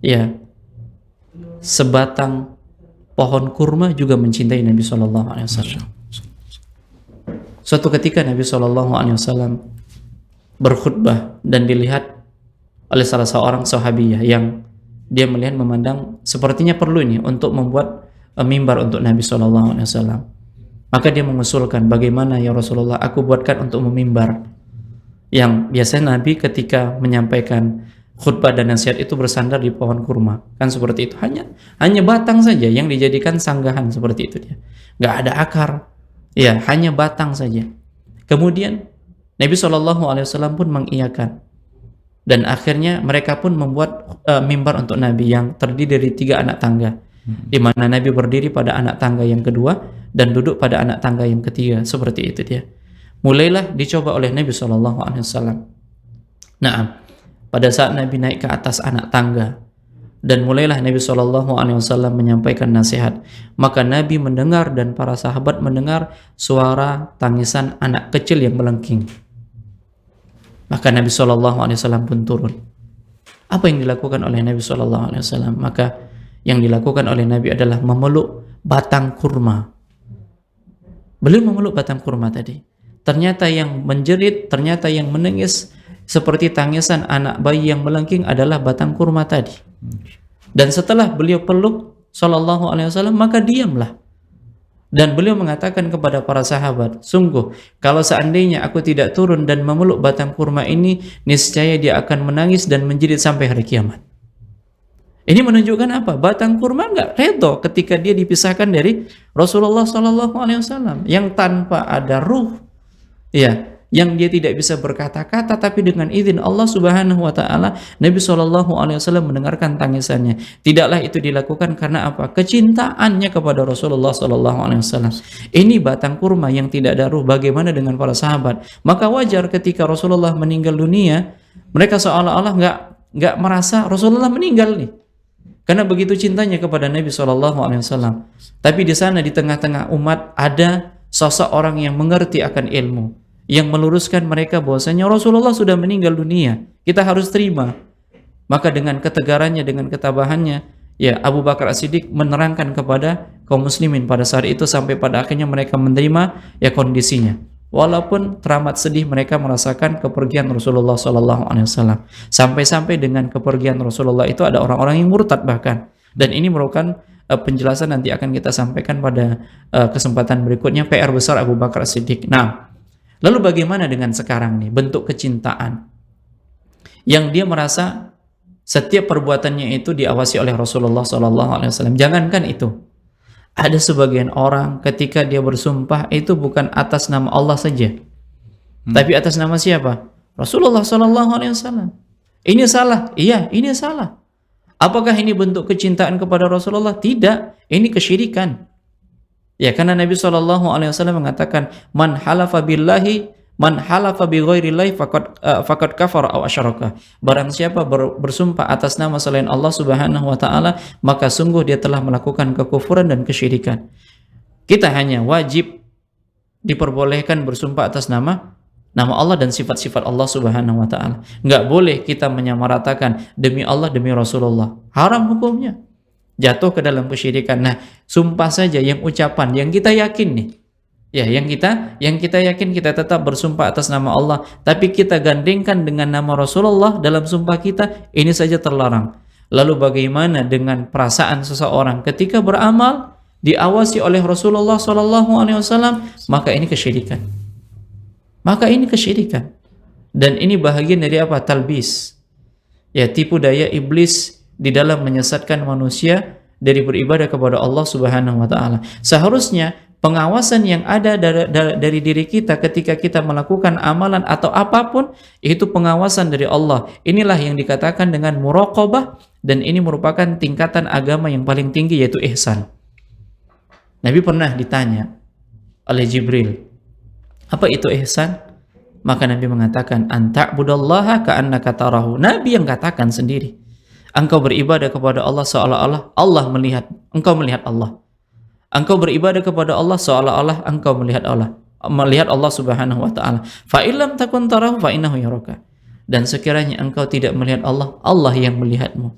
ya sebatang pohon kurma juga mencintai Nabi SAW. Suatu ketika Nabi SAW berkhutbah dan dilihat oleh salah seorang sahabiyah yang dia melihat memandang sepertinya perlu ini untuk membuat mimbar untuk Nabi SAW. Maka dia mengusulkan, bagaimana ya Rasulullah, aku buatkan untuk memimbar. Yang biasanya Nabi ketika menyampaikan khutbah dan nasihat itu bersandar di pohon kurma, kan seperti itu, hanya batang saja yang dijadikan sanggahan, seperti itu dia, nggak ada akar, ya hanya batang saja. Kemudian Nabi SAW pun mengiyakan, dan akhirnya mereka pun membuat mimbar untuk Nabi yang terdiri dari 3 anak tangga, di mana Nabi berdiri pada anak tangga yang kedua dan duduk pada anak tangga yang ketiga, seperti itu dia. Mulailah dicoba oleh Nabi SAW. Nah, pada saat Nabi naik ke atas anak tangga dan mulailah Nabi SAW menyampaikan nasihat, maka Nabi mendengar dan para sahabat mendengar suara tangisan anak kecil yang melengking. Maka Nabi SAW pun turun. Apa yang dilakukan oleh Nabi SAW? Maka yang dilakukan oleh Nabi adalah memeluk batang kurma. Beliau memeluk batang kurma tadi. Ternyata yang menjerit, ternyata yang menangis seperti tangisan anak bayi yang melengking adalah batang kurma tadi. Dan setelah beliau peluk SAW, maka diamlah. Dan beliau mengatakan kepada para sahabat, sungguh kalau seandainya aku tidak turun dan memeluk batang kurma ini, niscaya dia akan menangis dan menjerit sampai hari kiamat. Ini menunjukkan apa? Batang kurma nggak redo ketika dia dipisahkan dari Rasulullah SAW yang tanpa ada ruh. Ya, yang dia tidak bisa berkata-kata, tapi dengan izin Allah Subhanahu wa taala Nabi SAW mendengarkan tangisannya. Tidaklah itu dilakukan karena apa? Kecintaannya kepada Rasulullah SAW. Ini batang kurma yang tidak ada ruh. Bagaimana dengan para sahabat? Maka wajar ketika Rasulullah meninggal dunia, mereka seolah-olah nggak merasa Rasulullah meninggal nih. Karena begitu cintanya kepada Nabi SAW. Tapi di sana di tengah-tengah umat ada sosok orang yang mengerti akan ilmu, yang meluruskan mereka bahwasanya Rasulullah sudah meninggal dunia, kita harus terima. Maka dengan ketegarannya, dengan ketabahannya, ya Abu Bakar As-Siddiq menerangkan kepada kaum muslimin pada saat itu, sampai pada akhirnya mereka menerima ya kondisinya. Walaupun teramat sedih mereka merasakan kepergian Rasulullah SAW. Sampai-sampai dengan kepergian Rasulullah itu ada orang-orang yang murtad bahkan. Dan ini merupakan penjelasan nanti akan kita sampaikan pada kesempatan berikutnya, PR besar Abu Bakar As-Siddiq. Nah, lalu bagaimana dengan sekarang nih, bentuk kecintaan yang dia merasa setiap perbuatannya itu diawasi oleh Rasulullah SAW. Jangankan itu, ada sebagian orang ketika dia bersumpah itu bukan atas nama Allah saja, tapi atas nama siapa? Rasulullah SAW. Ini salah, iya ini salah. Apakah ini bentuk kecintaan kepada Rasulullah? Tidak, ini kesyirikan. Ya, karena Nabi SAW mengatakan, man halafa bi ghairillahi faqad kafara aw asyraka. Barang siapa bersumpah atas nama selain Allah Subhanahu wa taala, maka sungguh dia telah melakukan kekufuran dan kesyirikan. Kita hanya wajib diperbolehkan bersumpah atas nama Allah dan sifat-sifat Allah Subhanahu wa taala. Enggak boleh kita menyamaratakan demi Allah, demi Rasulullah. Haram hukumnya. Jatuh ke dalam kesyirikan. Nah, sumpah saja yang ucapan yang kita yakin nih. Ya, yang kita yakin kita tetap bersumpah atas nama Allah, tapi kita gandengkan dengan nama Rasulullah dalam sumpah kita, ini saja terlarang. Lalu bagaimana dengan perasaan seseorang ketika beramal diawasi oleh Rasulullah SAW, maka ini kesyirikan. Dan ini bahagian dari apa? Talbis. Ya, tipu daya iblis di dalam menyesatkan manusia dari beribadah kepada Allah Subhanahu wa taala. Seharusnya pengawasan yang ada dari diri kita ketika kita melakukan amalan atau apapun, itu pengawasan dari Allah. Inilah yang dikatakan dengan muraqabah, dan ini merupakan tingkatan agama yang paling tinggi, yaitu ihsan. Nabi pernah ditanya oleh Jibril, apa itu ihsan? Maka Nabi mengatakan, anta'budallaha ka'annaka tarahu. Nabi yang katakan sendiri. Engkau beribadah kepada Allah seolah-olah Allah melihat, engkau melihat Allah. Engkau beribadah kepada Allah seolah-olah engkau melihat Allah Subhanahu wa taala. Fa illam takun tarahu fa innahu yaraka. Dan sekiranya engkau tidak melihat Allah, Allah yang melihatmu.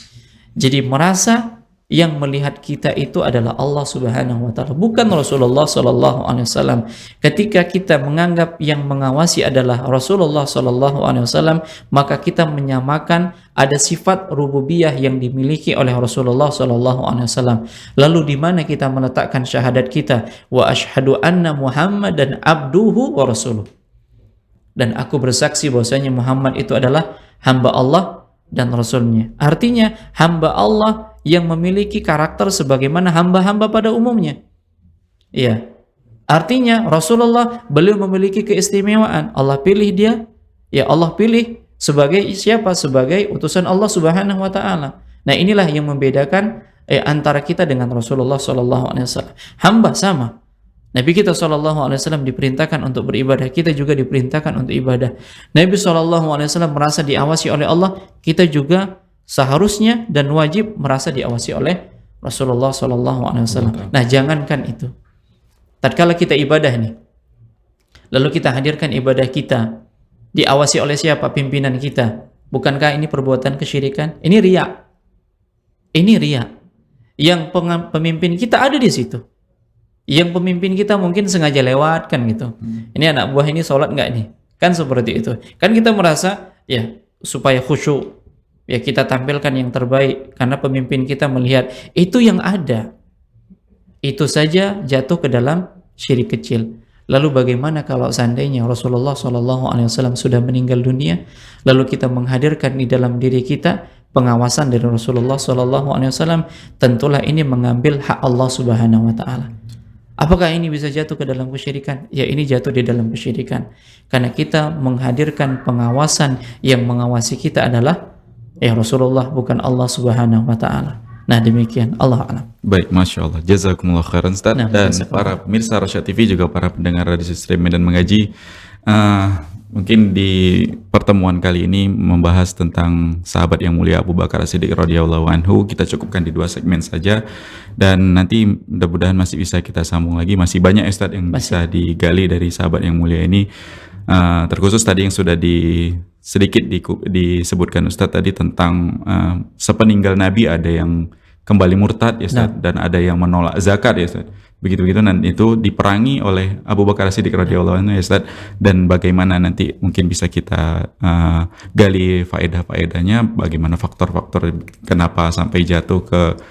Jadi merasa yang melihat kita itu adalah Allah Subhanahu wa taala, bukan Rasulullah sallallahu alaihi wasallam. Ketika kita menganggap yang mengawasi adalah Rasulullah sallallahu alaihi wasallam, maka kita menyamakan ada sifat rububiyah yang dimiliki oleh Rasulullah sallallahu alaihi wasallam. Lalu di mana kita meletakkan syahadat kita? Wa asyhadu anna Muhammadan abduhu wa rasuluh. Dan aku bersaksi bahwasanya Muhammad itu adalah hamba Allah dan Rasulnya. Artinya hamba Allah yang memiliki karakter sebagaimana hamba-hamba pada umumnya. Iya. Artinya Rasulullah beliau memiliki keistimewaan. Allah pilih dia, ya Allah pilih sebagai siapa? Sebagai utusan Allah Subhanahu wa taala. Nah, inilah yang membedakan antara kita dengan Rasulullah sallallahu alaihi wasallam. Hamba sama. Nabi kita sallallahu alaihi wasallam diperintahkan untuk beribadah, kita juga diperintahkan untuk ibadah. Nabi sallallahu alaihi wasallam merasa diawasi oleh Allah, kita juga seharusnya dan wajib merasa diawasi oleh Rasulullah SAW. Nah, jangankan itu. Tatkala kita ibadah nih, lalu kita hadirkan ibadah kita, diawasi oleh siapa? Pimpinan kita. Bukankah ini perbuatan kesyirikan? Ini riya. Ini riya. Yang pemimpin kita ada di situ. Yang pemimpin kita mungkin sengaja lewat kan gitu. Ini anak buah ini sholat nggak nih? Kan seperti itu. Kan kita merasa ya supaya khusyuk. Ya, kita tampilkan yang terbaik karena pemimpin kita melihat itu yang ada. Itu saja jatuh ke dalam syirik kecil. Lalu bagaimana kalau seandainya Rasulullah SAW sudah meninggal dunia, lalu kita menghadirkan di dalam diri kita pengawasan dari Rasulullah SAW, tentulah ini mengambil hak Allah Subhanahu wa taala. Apakah ini bisa jatuh ke dalam kesyirikan? Ya, ini jatuh di dalam kesyirikan. Karena kita menghadirkan pengawasan yang mengawasi kita adalah Rasulullah, bukan Allah Subhanahu wa taala. Nah, demikian, Allah alam.
Baik, Masya Allah, jazakumullah khairan Ustaz. Dan para pemirsa Rosyad TV, juga para pendengar Radio Stream Medan Mengaji, mungkin di pertemuan kali ini membahas tentang sahabat yang mulia Abu Bakar As-Siddiq radhiyallahu anhu. Kita cukupkan di 2 segmen saja, dan nanti mudah-mudahan masih bisa kita sambung lagi. Masih banyak Ustaz yang bisa digali dari sahabat yang mulia ini. Terkhusus tadi yang sudah sedikit disebutkan Ustadz tadi tentang sepeninggal Nabi ada yang kembali murtad ya Ustadz, dan ada yang menolak zakat ya Ustadz. Begitu-begitu, dan itu diperangi oleh Abu Bakar As-Siddiq radhiyallahu anhu ya Ustadz. Dan bagaimana nanti mungkin bisa kita gali faedah-faedahnya, bagaimana faktor-faktor kenapa sampai jatuh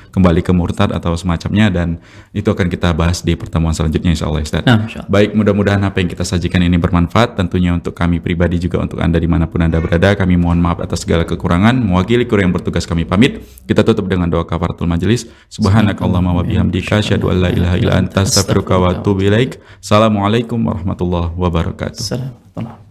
kembali ke murtad atau semacamnya, dan itu akan kita bahas di pertemuan selanjutnya insyaallah Ustadz. Baik, mudah-mudahan apa yang kita sajikan ini bermanfaat tentunya untuk kami pribadi, juga untuk Anda dimanapun Anda berada. Kami mohon maaf atas segala kekurangan. Mewakili kru yang bertugas kami pamit. Kita tutup dengan doa kafaratul majelis. Subhanakallahumma wa bihamdika asyhadu an la ilaha illa anta astaghfiruka wa atubu ilaik. Assalamualaikum warahmatullahi wabarakatuh.
Assalamualaikum.